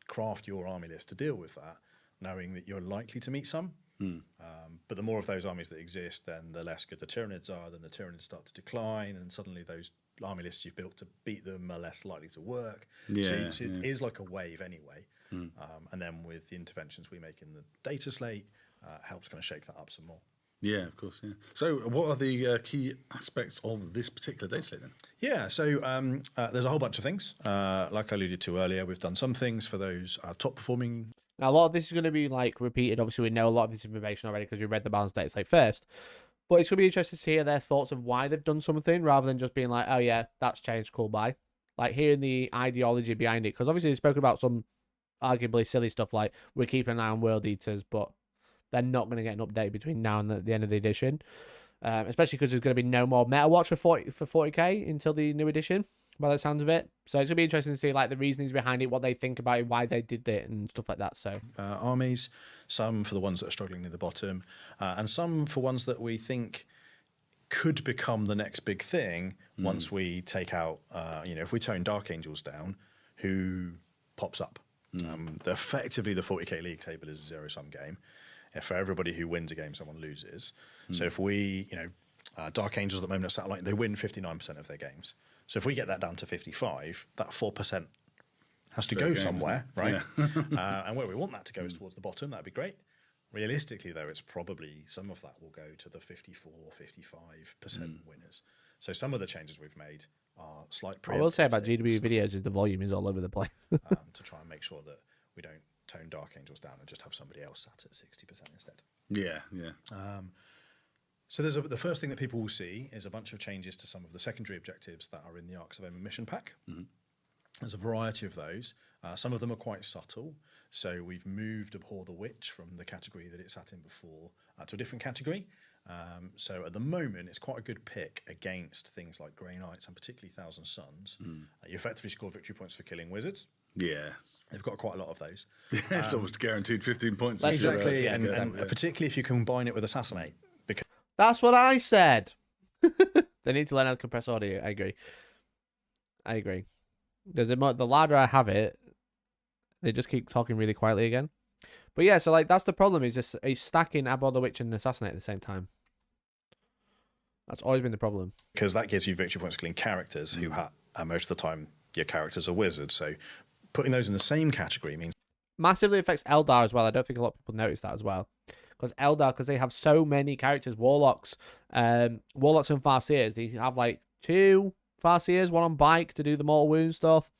craft your army list to deal with that, knowing that you're likely to meet some. But the more of those armies that exist, then the less good the Tyranids are, then the Tyranids start to decline, and suddenly those army lists you've built to beat them are less likely to work. Yeah, so it is like a wave anyway. And then with the interventions we make in the data slate, helps kind of shake that up some more. Yeah, of course. Yeah. So, what are the key aspects of this particular data slate then? Yeah, so there's a whole bunch of things. Like I alluded to earlier, we've done some things for those top performing. Now, a lot of this is going to be like repeated. Obviously, we know a lot of this information already because we read the balanced data slate first. But it's going to be interesting to hear their thoughts of why they've done something rather than just being like, oh, yeah, that's changed, cool, bye. Like hearing the ideology behind it. Because obviously, they've spoken about some arguably silly stuff like we're keeping an eye on World Eaters, but they're not going to get an update between now and the end of the edition. Especially because there's going to be no more Meta Watch for 40k until the new edition, by the sounds of it. So it's going to be interesting to see like the reasonings behind it, what they think about it, why they did it, and stuff like that. So armies, some for the ones that are struggling near the bottom, and some for ones that we think could become the next big thing once we take out, if we tone Dark Angels down, who pops up? Effectively, the 40k league table is a zero-sum game. For everybody who wins a game, someone loses. So if we, Dark Angels at the moment are satellite, they win 59% of their games. So if we get that down to 55, that 4% has to go somewhere, right? Yeah. And where we want that to go is towards the bottom. That'd be great. Realistically, though, it's probably some of that will go to the 54, 55% winners. So some of the changes we've made are slight. I will say about GW videos is the volume is all over the place. To try and make sure that we don't tone Dark Angels down and just have somebody else sat at 60% instead. Yeah, yeah. So the first thing that people will see is a bunch of changes to some of the secondary objectives that are in the Arcs of Omen mission pack. There's a variety of those. Some of them are quite subtle. So we've moved Abhor the Witch from the category that it sat in before to a different category. So at the moment, it's quite a good pick against things like Grey Knights and particularly Thousand Suns. You effectively score victory points for killing wizards. Yeah. They've got quite a lot of those. It's almost guaranteed 15 points. Exactly, and particularly if you combine it with Assassinate. Because that's what I said. They need to learn how to compress audio. I agree. Because the louder I have it, they just keep talking really quietly again. But yeah, so like that's the problem, is just he's stacking Abhor the Witch and Assassinate at the same time. That's always been the problem. Because that gives you victory points killing characters who most of the time your characters are wizards. So putting those in the same category means Massively affects Eldar as well. I don't think a lot of people notice that as well. Because Eldar, because they have so many characters, Warlocks and Farseers, they have like 2 Farseers, 1 on bike to do the mortal wound stuff.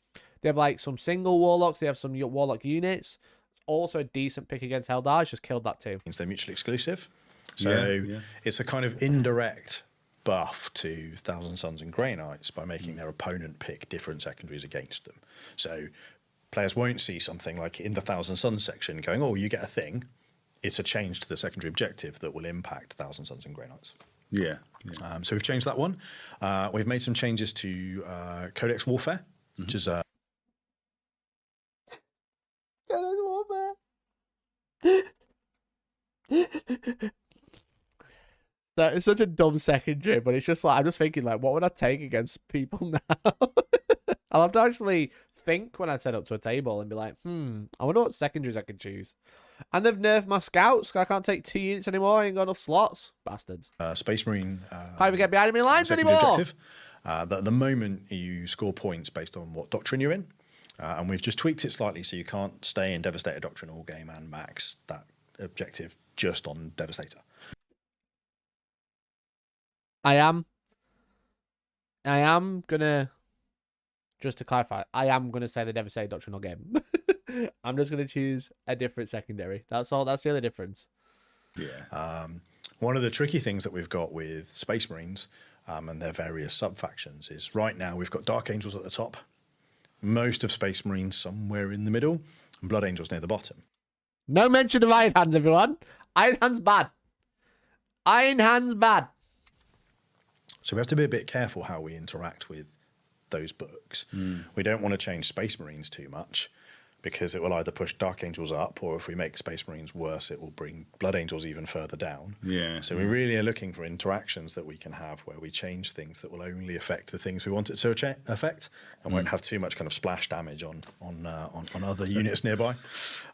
They have like some single Warlocks, they have some Warlock units. It's also a decent pick against Eldar. It's just killed that too. they're mutually exclusive. So it's a kind of indirect buff to Thousand Suns and Grey Knights by making their opponent pick different secondaries against them. So players won't see something like in the Thousand Suns section going, oh, you get a thing. It's a change to the secondary objective that will impact Thousand Suns and Grey Knights. So we've changed that one. We've made some changes to Codex Warfare, which is Codex Warfare. That is such a dumb secondary, but it's just like, I'm just thinking, like, what would I take against people now? I'll have to actually think when I set up to a table and be like, I wonder what secondaries I could choose. And they've nerfed my scouts. I can't take 2 units anymore. I ain't got enough slots. Bastards. Space Marine. Can't even get behind enemy lines anymore. Objective. At the moment, you score points based on what doctrine you're in. And we've just tweaked it slightly so you can't stay in Devastator Doctrine all game and max that objective just on Devastator. I am gonna, just to clarify, I am gonna say the Devastator Doctrine all game. I'm just gonna choose a different secondary. That's all. That's the only difference. One of the tricky things that we've got with Space Marines and their various sub-factions is right now we've got Dark Angels at the top, most of Space Marines somewhere in the middle, and Blood Angels near the bottom. No mention of Iron Hands, everyone. Iron Hands bad. Iron Hands bad. So we have to be a bit careful how we interact with those books. We don't want to change Space Marines too much because it will either push Dark Angels up, or if we make Space Marines worse, it will bring Blood Angels even further down. So we really are looking for interactions that we can have where we change things that will only affect the things we want it to affect and won't have too much kind of splash damage on other units nearby.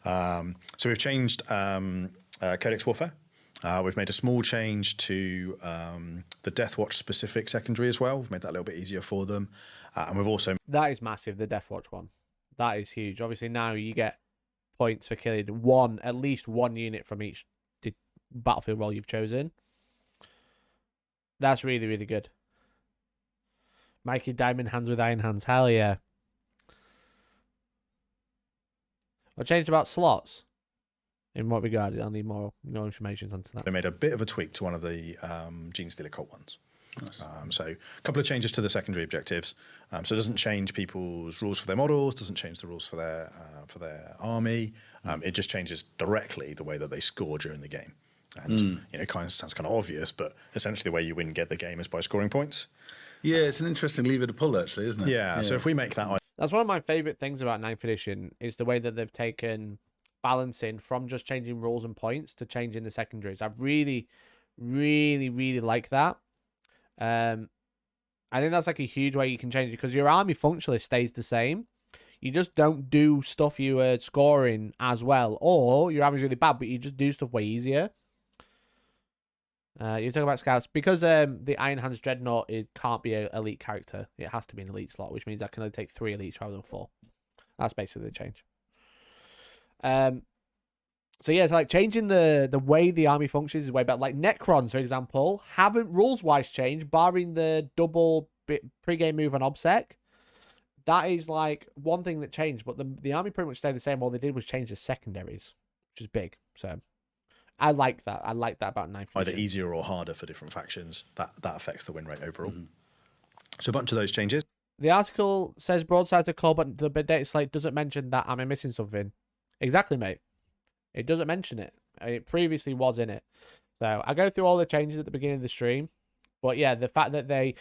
So we've changed Codex Warfare. We've made a small change to the Death Watch specific secondary as well. We've made that a little bit easier for them. And we've also... That is massive, the Death Watch one. That is huge. Obviously now you get points for killing at least one unit from each battlefield role you've chosen. That's really, really good. Mikey Diamond Hands with Iron Hands. Hell yeah. I changed about slots. In what regard? I'll need more information onto that. They made a bit of a tweak to one of the Gene Stealer Cult ones. Nice. So a couple of changes to the secondary objectives. So it doesn't change people's rules for their models, doesn't change the rules for their army. It just changes directly the way that they score during the game. And it kind of sounds kind of obvious, but essentially the way you get the game is by scoring points. Yeah, it's an interesting lever to pull, actually, isn't it? Yeah. So if we make that, that's one of my favorite things about 9th edition is the way that they've taken balancing from just changing rules and points to changing the secondaries. I really, really, really like that. I think that's like a huge way you can change it because your army functionally stays the same. You just don't do stuff you were scoring as well, or your army's really bad, but you just do stuff way easier. You talk about scouts because the Iron Hands Dreadnought can't be an elite character. It has to be an elite slot, which means I can only take 3 elites rather than 4. That's basically the change. So yeah, it's like changing the way the army functions is way better. Like Necrons, for example, haven't rules-wise changed, barring the double pre-game move on OBSEC. That is like one thing that changed, but the army pretty much stayed the same. All they did was change the secondaries, which is big. So I like that. I like that about 9th. Either easier or harder for different factions. That affects the win rate overall. So a bunch of those changes. The article says broadside to core, but the Dataslate doesn't mention that. Am I missing something? Exactly, mate. It doesn't mention it. It previously was in it. So I go through all the changes at the beginning of the stream. But yeah, the fact that they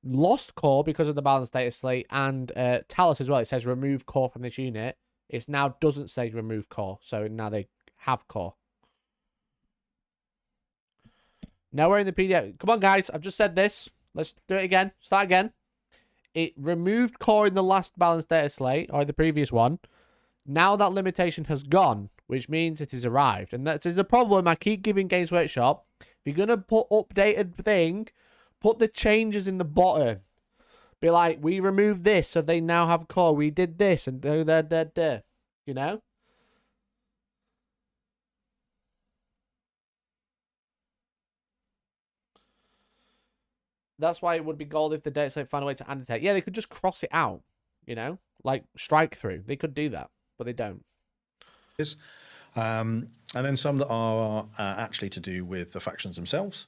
lost core because of the balanced Dataslate and Talos as well. It says remove core from this unit. It now doesn't say remove core. So now they have core. Nowhere in the PDF. Come on, guys. I've just said this. Let's do it again. Start again. it removed core in the last balanced data slate, or the previous one. Now that limitation has gone, which means it has arrived. And that is a problem I keep giving Games Workshop. If you're going to put updated thing, put the changes in the bottom. Be like, we removed this, so they now have core. We did this, and you know? That's why it would be gold if the data slate found a way to annotate. Yeah, they could just cross it out, you know? Like, strike through. They could do that, but they don't. And then some that are actually to do with the factions themselves.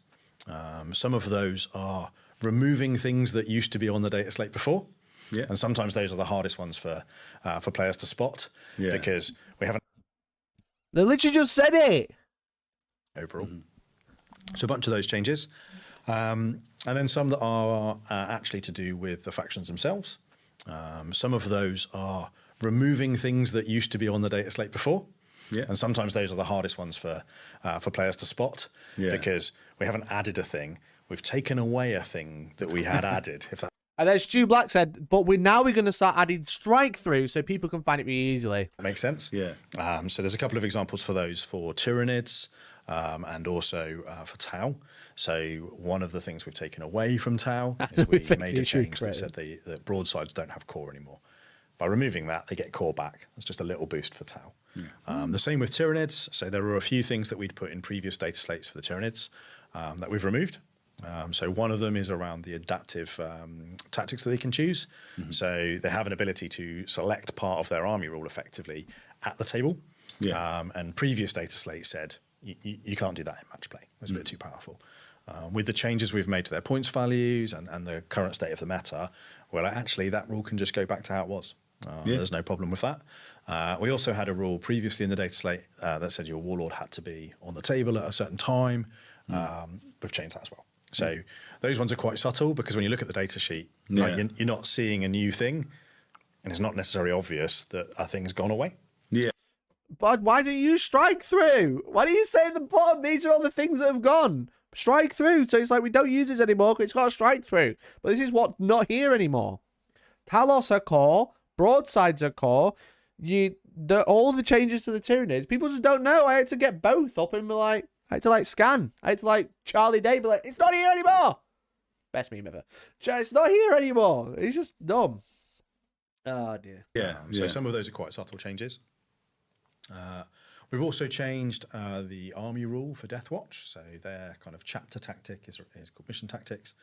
Some of those are removing things that used to be on the data slate before. Yeah. And sometimes those are the hardest ones for players to spot because we haven't. They literally just said it. Overall. So a bunch of those changes. And then some that are actually to do with the factions themselves. Some of those are removing things that used to be on the data slate before. Yeah. And sometimes those are the hardest ones for players to spot because we haven't added a thing. We've taken away a thing that we had added. If that And then Stu Black said, but we're going to start adding strike through so people can find it really easily. makes sense. Yeah. So there's a couple of examples for those for Tyranids and also for Tau. So one of the things we've taken away from Tau is we made a change that said the broadsides don't have core anymore. By removing that, they get core back. That's just a little boost for Tau. The same with Tyranids. So there were a few things that we'd put in previous data slates for the Tyranids that we've removed. So one of them is around the adaptive tactics that they can choose. So they have an ability to select part of their army rule effectively at the table. And previous data slate said you can't do that in match play. It was a bit too powerful. With the changes we've made to their points values and the current state of the meta, well, actually that rule can just go back to how it was. There's no problem with that. We also had a rule previously in the data slate that said your warlord had to be on the table at a certain time. We've changed that as well. So those ones are quite subtle because when you look at the data sheet, like, you're not seeing a new thing, and it's not necessarily obvious that a thing's gone away. Yeah. But why don't you strike through? Why do you say at the bottom, these are all the things that have gone? Strike through. So it's like, we don't use this anymore because it's got a strike through. But this is what's not here anymore. Talos are core. Broadsides are core. All the changes to the Tyranids, people just don't know. I had to get both up and be like, I had to scan. I had to Charlie Day be like, it's not here anymore. Best meme ever. It's not here anymore. It's just dumb. Oh dear. So some of those are quite subtle changes. We've also changed the army rule for Deathwatch. So their kind of chapter tactic is called mission tactics,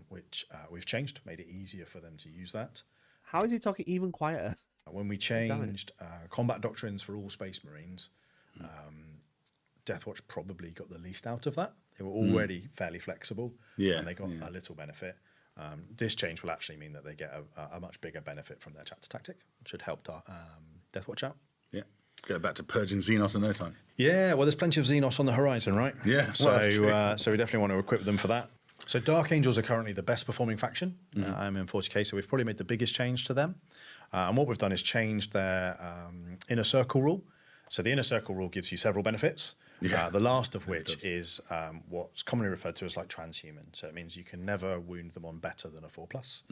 which we've changed, made it easier for them to use that. How is he talking even quieter? When we changed combat doctrines for all Space Marines, Deathwatch probably got the least out of that. They were already fairly flexible, and they got a little benefit. This change will actually mean that they get a much bigger benefit from their chapter tactic, which should help Deathwatch out. Yeah. Go back to purging Xenos in no time. Yeah, well, there's plenty of Xenos on the horizon, right? Yeah. So we definitely want to equip them for that. So Dark Angels are currently the best performing faction. I'm in 40k, so we've probably made the biggest change to them. And what we've done is changed their inner circle rule. So the inner circle rule gives you several benefits. The last of which is what's commonly referred to as transhuman. So it means you can never wound them on better than a 4+.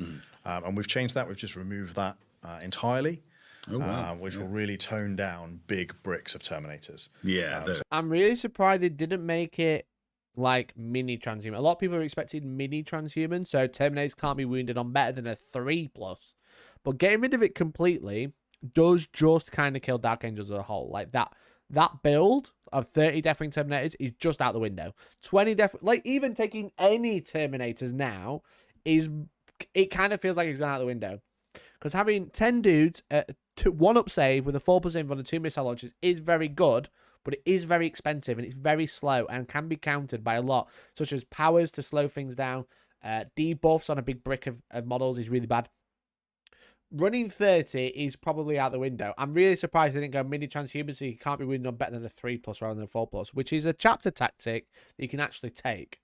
And we've changed that. We've just removed that entirely. Which will really tone down big bricks of Terminators. I'm really surprised they didn't make it like mini transhuman. A lot of people are expecting mini transhuman, so Terminators can't be wounded on better than a 3+. But getting rid of it completely does just kind of kill Dark Angels as a whole. Like that build of 30 Deathwing Terminators is just out the window. 20 even taking any Terminators now it kind of feels like it's gone out the window. Because having 10 dudes at 1 up save with a 4+ on the 2 missile launches is very good, but it is very expensive and it's very slow and can be countered by a lot, such as powers to slow things down. Debuffs on a big brick of models is really bad. Running 30 is probably out the window. I'm really surprised they didn't go mini transhuman, so you can't be winning on better than a 3+ rather than a 4+, which is a chapter tactic that you can actually take.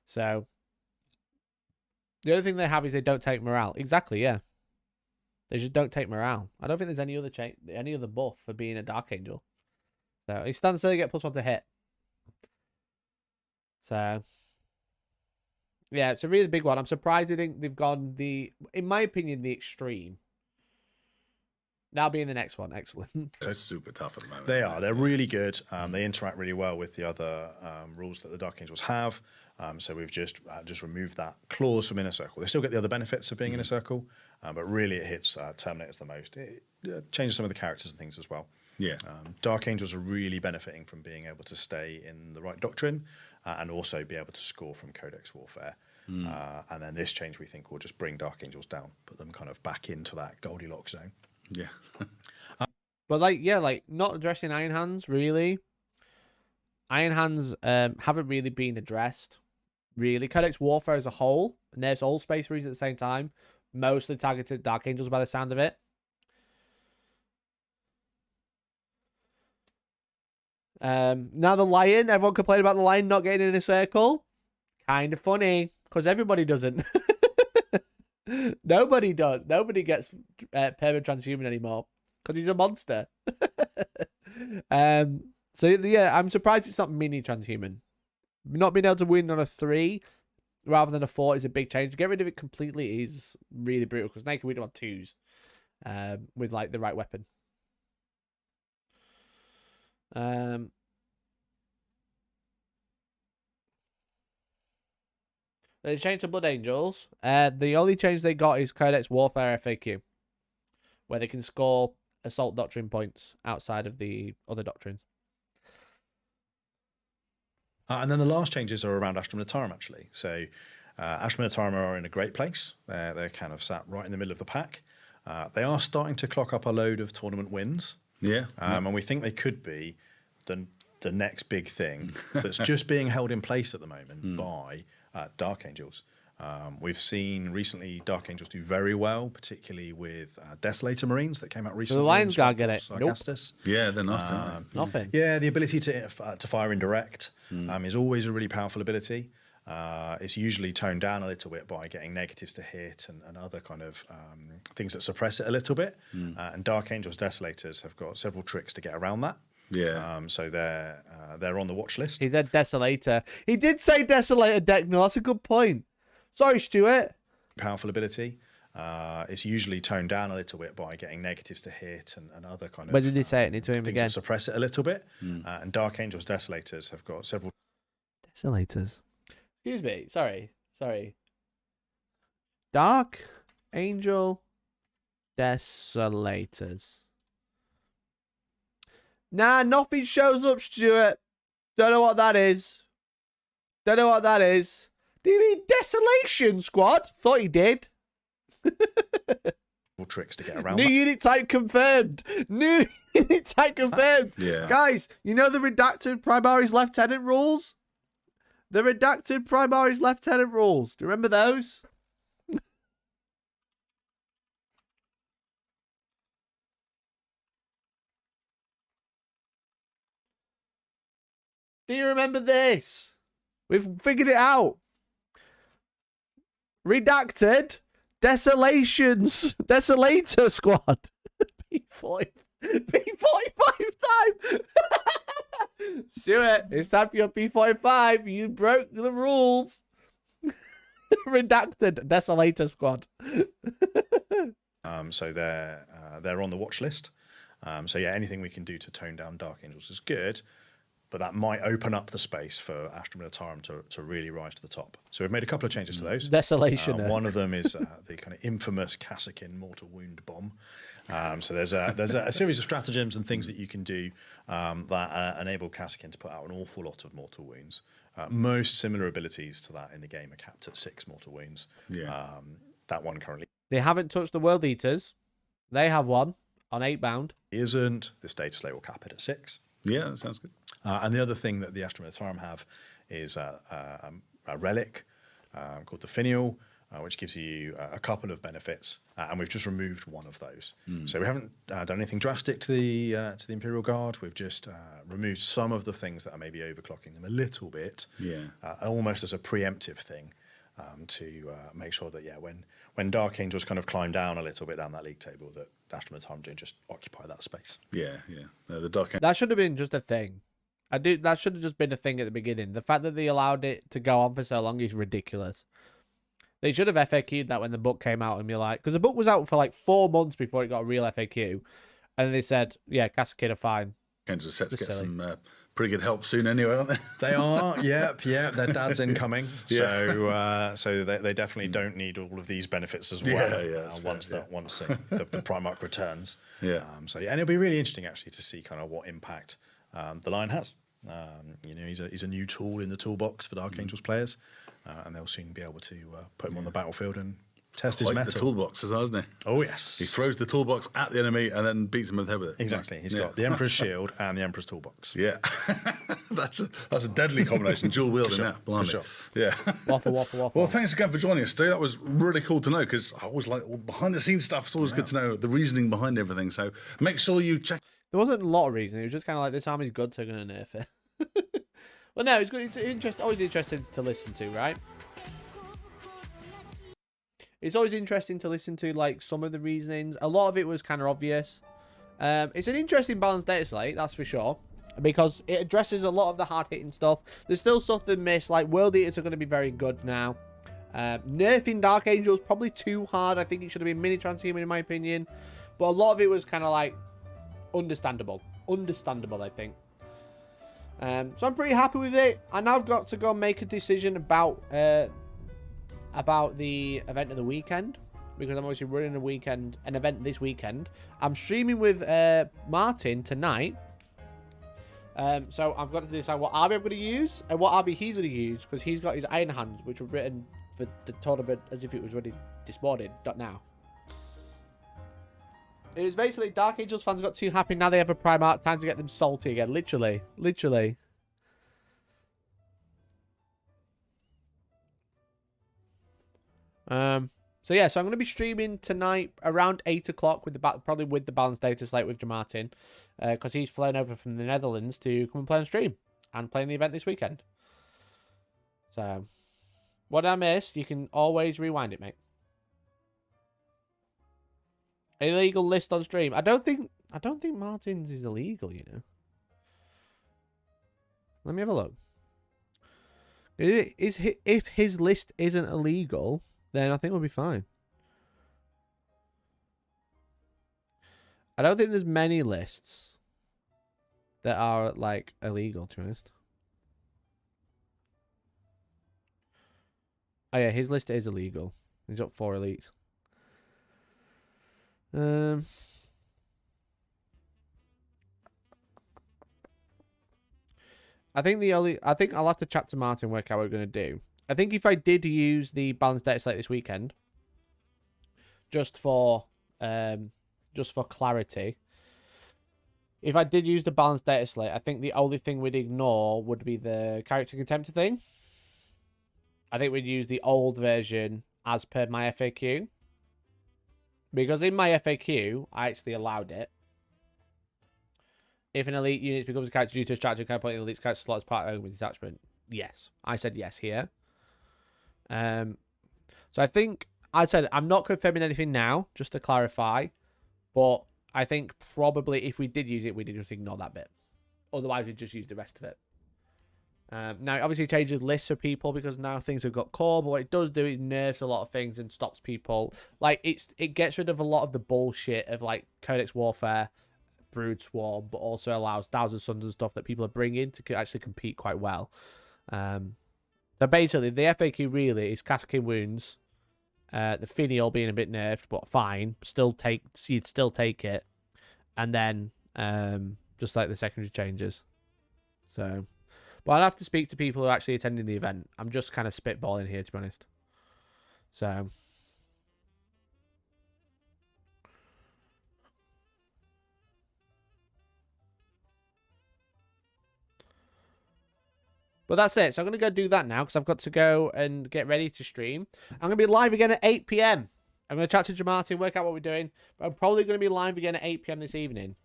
So the other thing they have is they don't take morale. Exactly, yeah. They just don't take morale. I don't think there's any other buff for being a Dark Angel. So he stands still, you get +1 to hit. So Yeah, it's a really big one. I'm surprised they've gone in my opinion, the extreme. That'll be in the next one. Excellent. They're super tough at the moment. They are. They're really good. They interact really well with the other rules that the Dark Angels have. So we've just removed that clause from Inner Circle. They still get the other benefits of being Inner Circle, but really it hits Terminators the most. It changes some of the characters and things as well. Yeah. Dark Angels are really benefiting from being able to stay in the right doctrine and also be able to score from Codex Warfare. And then this change, we think, will just bring Dark Angels down, put them kind of back into that Goldilocks zone. Yeah. But not addressing Iron Hands, really. Iron Hands haven't really been addressed, really. Codex Warfare as a whole, and there's all Space Marines at the same time, mostly targeted Dark Angels by the sound of it. Now the Lion, everyone complained about the Lion not getting in a circle. Kind of funny, because everybody doesn't. Nobody does. Nobody gets permanent transhuman anymore because he's a monster. So yeah, I'm surprised it's not mini transhuman. Not being able to win on a 3 rather than a 4 is a big change. To get rid of it completely is really brutal because now you can win on 2s with like the right weapon. They changed to Blood Angels. The only change they got is Codex Warfare FAQ, where they can score Assault Doctrine points outside of the other doctrines. And then the last changes are around Astra Militarum, actually. So Astra Militarum are in a great place. They're kind of sat right in the middle of the pack. They are starting to clock up a load of tournament wins. Yeah. And we think they could be the next big thing that's just being held in place at the moment by Dark Angels. We've seen recently Dark Angels do very well, particularly with Desolator Marines that came out recently. The Lions can't get it. Nope. Yeah, they're nice. Nothing. Yeah, the ability to fire indirect is always a really powerful ability. It's usually toned down a little bit by getting negatives to hit and other kind of things that suppress it a little bit. And Dark Angels Desolators have got several tricks to get around that. Yeah. So they're on the watch list. He said Desolator. He did say Desolator deck. No, that's a good point. Sorry, Stuart. Powerful ability. It's usually toned down a little bit by getting negatives to hit and other kind of. When did he say it? Need to him things again. that suppress it a little bit. And Dark Angels Desolators have got several. Desolators. Excuse me. Sorry. Dark Angel Desolators. Nah, nothing shows up, Stuart. Don't know what that is. Do you mean Desolation Squad? Thought he did. Tricks to get around. New unit type confirmed. Yeah. Guys, you know the redacted Primaris Lieutenant rules? Do you remember those? Do you remember this? We've figured it out. Redacted Desolator Squad. P45 time. Stuart, it's time for your P45. You broke the rules. Redacted Desolator Squad. So they're on the watch list. So yeah, anything we can do to tone down Dark Angels is good. But that might open up the space for Astra Militarum to really rise to the top. So we've made a couple of changes to those. Desolation. One of them is the kind of infamous Kassakin mortal wound bomb. So there's a series of stratagems and things that you can do that enable Kassakin to put out an awful lot of mortal wounds. Most similar abilities to that in the game are capped at 6 mortal wounds. Yeah. That one currently They haven't touched the World Eaters. They have one on 8 bound. isn't. This Dataslate will cap it at 6. Yeah, that sounds good. And the other thing that the Astra Militarum have is a relic called the Finial, which gives you a couple of benefits, and we've just removed one of those. So we haven't done anything drastic to the Imperial Guard. We've just removed some of the things that are maybe overclocking them a little bit, almost as a preemptive thing, to make sure that when Dark Angels kind of climb down a little bit down that league table, that Astra Militarum don't just occupy that space. Yeah. The Dark That should have been just a thing. That should have just been a thing at the beginning. The fact that they allowed it to go on for so long is ridiculous. They should have FAQ'd that when the book came out and be like, because the book was out for like 4 months before it got a real FAQ, and they said, yeah, Cast of Kid are fine. Kansas are set to get some pretty good help soon anyway, aren't they? They are, yep. Their dad's incoming, so they definitely don't need all of these benefits as well. Once the Primarch returns. And it'll be really interesting actually to see kind of what impact the Lion has. He's a new tool in the toolbox for Dark Angels players, and they'll soon be able to put him on the battlefield and test his metal. The toolbox, isn't he? Oh yes. He throws the toolbox at the enemy and then beats him with the head with it. Exactly. He's got the Emperor's shield and the Emperor's toolbox. Yeah. that's a deadly combination. Dual wielding that. For sure. Yeah. Waffle. Well, thanks again for joining us today. That was really cool to know, because I always like all behind the scenes stuff. It's always good to know the reasoning behind everything. So make sure you check. There wasn't a lot of reason. It was just kind of like, this army's good, so I'm going to nerf it. Well, no, it's good. It's always interesting to listen to, right? It's always interesting to listen to, like, some of the reasonings. A lot of it was kind of obvious. It's an interesting balanced data slate, that's for sure, because it addresses a lot of the hard-hitting stuff. There's still stuff that miss, like World Eaters are going to be very good now. Nerfing Dark Angels probably too hard. I think it should have been mini transhuman in my opinion, but a lot of it was kind of like understandable, I think. So I'm pretty happy with it. I now have got to go make a decision about the event of the weekend, because I'm obviously running an event this weekend. I'm streaming with Martin tonight. So I've got to decide what RB I'm going to use and what RB he's going to use, because he's got his Iron Hands, which were written for the tournament as if it was ready this morning, not now. It was basically Dark Angels fans got too happy, now they have a Primarch, time to get them salty again. Literally. So yeah, so I'm going to be streaming tonight around 8 o'clock with probably with the balanced data slate with Martin, because he's flown over from the Netherlands to come and play on stream and play in the event this weekend. So what I missed, you can always rewind it, mate. Illegal list on stream. I don't think Martin's is illegal, you know. Let me have a look. If his list isn't illegal, then I think we'll be fine. I don't think there's many lists that are, like, illegal, to be honest. Oh, yeah, his list is illegal. He's got 4 elites. I think I'll have to chat to Martin and work out what we're going to do. I think if I did use the balanced data slate this weekend, just for clarity, if I did use the balanced data slate, I think the only thing we'd ignore would be the character contemptor thing. I think we'd use the old version as per my FAQ. Because in my FAQ, I actually allowed it. If an elite unit becomes a character due to a strategy, can I put in the elite character slot as part of with detachment? Yes. I said yes here. So I think I said I'm not confirming anything now, just to clarify. But I think probably if we did use it, we did just ignore that bit. Otherwise, we'd just use the rest of it. Now, it obviously changes lists for people because now things have got core, but what it does do is nerfs a lot of things and stops people. Like, it gets rid of a lot of the bullshit of, like, Codex Warfare, Brood Swarm, but also allows Thousand Suns and stuff that people are bringing to actually compete quite well. So basically, the FAQ really is Cascade Wounds, the Finial being a bit nerfed, but fine, you'd still take it, and then just like the secondary changes. So... But I'll have to speak to people who are actually attending the event. I'm just kind of spitballing here, to be honest. So. But that's it. So I'm going to go do that now because I've got to go and get ready to stream. I'm going to be live again at 8 PM. I'm going to chat to Jamarty, work out what we're doing. But I'm probably going to be live again at 8 PM this evening.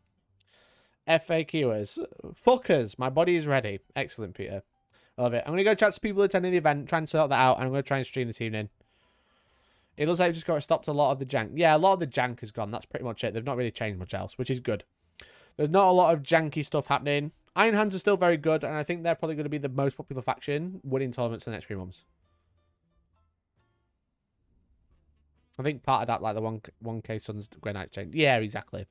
FAQers. Fuckers. My body is ready. Excellent, Peter. I love it. I'm going to go chat to people attending the event, try and sort that out, and I'm going to try and stream this evening. It looks like I've just got stopped a lot of the jank. Yeah, a lot of the jank has gone. That's pretty much it. They've not really changed much else, which is good. There's not a lot of janky stuff happening. Iron Hands are still very good, and I think they're probably going to be the most popular faction winning tournaments in the next 3 months. I think part of that, like the 1K Suns Grey Knights change. Yeah, exactly.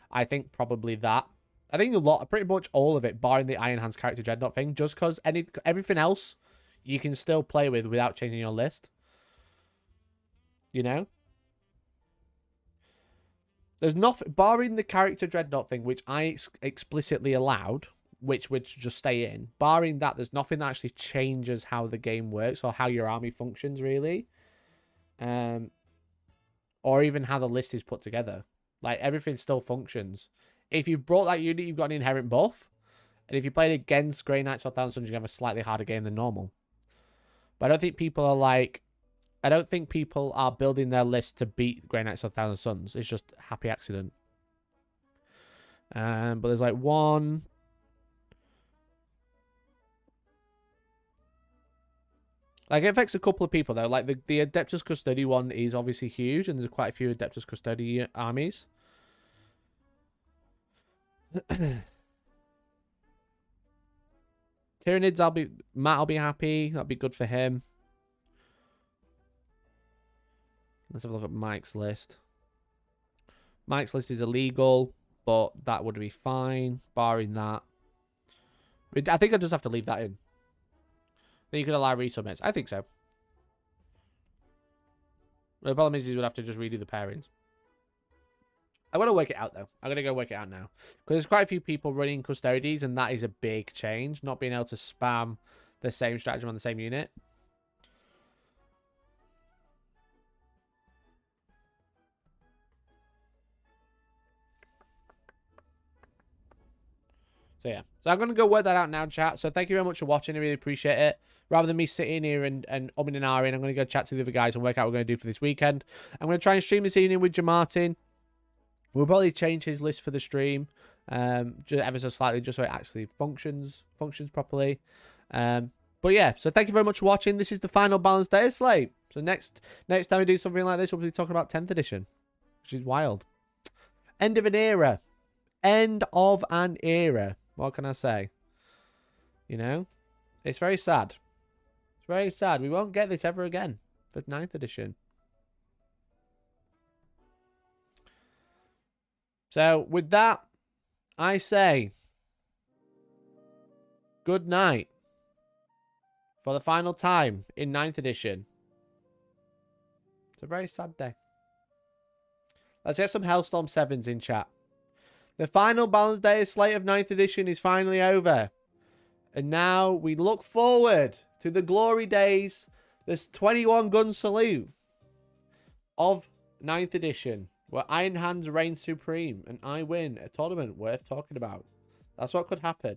I think probably that. I think pretty much all of it, barring the Iron Hands character Dreadnought thing, just because everything else you can still play with without changing your list. You know? There's nothing, barring the character Dreadnought thing, which I explicitly allowed, which would just stay in. Barring that, there's nothing that actually changes how the game works or how your army functions, really. Or even how the list is put together. Like, everything still functions. If you've brought that unit, you've got an inherent buff. And if you played against Grey Knights or Thousand Suns, you have a slightly harder game than normal. But I don't think people are like... I don't think people are building their list to beat Grey Knights or Thousand Suns. It's just a happy accident. But there's like one... Like, it affects a couple of people, though. Like, the Adeptus Custodi one is obviously huge, and there's quite a few Adeptus Custodi armies. Tyranids, Matt will be happy. That'll be good for him. Let's have a look at Mike's list. Mike's list is illegal, but that would be fine, barring that. I think I just have to leave that in. Then you could allow resubmits. I think so. The problem is you would have to just redo the pairings. I want to work it out, though. I'm going to go work it out now. Because there's quite a few people running Custodies, and that is a big change. Not being able to spam the same stratagem on the same unit. So, yeah. So, I'm going to go work that out now, chat. So, thank you very much for watching. I really appreciate it. Rather than me sitting here and umming and ahhing, I'm going to go chat to the other guys and work out what we're going to do for this weekend. I'm going to try and stream this evening with Jamartin. We'll probably change his list for the stream, just ever so slightly, just so it actually functions properly. But yeah, so thank you very much for watching. This is the final balanced Dataslate. So next time we do something like this, we'll be talking about 10th edition, which is wild. End of an era. End of an era. What can I say? You know, it's very sad. It's very sad. We won't get this ever again for 9th edition. So, with that, I say good night for the final time in 9th edition. It's a very sad day. Let's get some Hellstorm 7s in chat. The final balanced Dataslate of 9th edition is finally over. And now we look forward to the glory days, this 21 gun salute of 9th edition, where Iron Hands reign supreme and I win a tournament worth talking about. That's what could happen.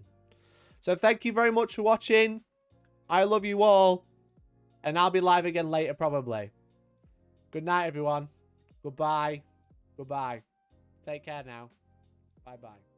So thank you very much for watching. I love you all. And I'll be live again later probably. Good night, everyone. Goodbye. Goodbye. Take care now. Bye-bye.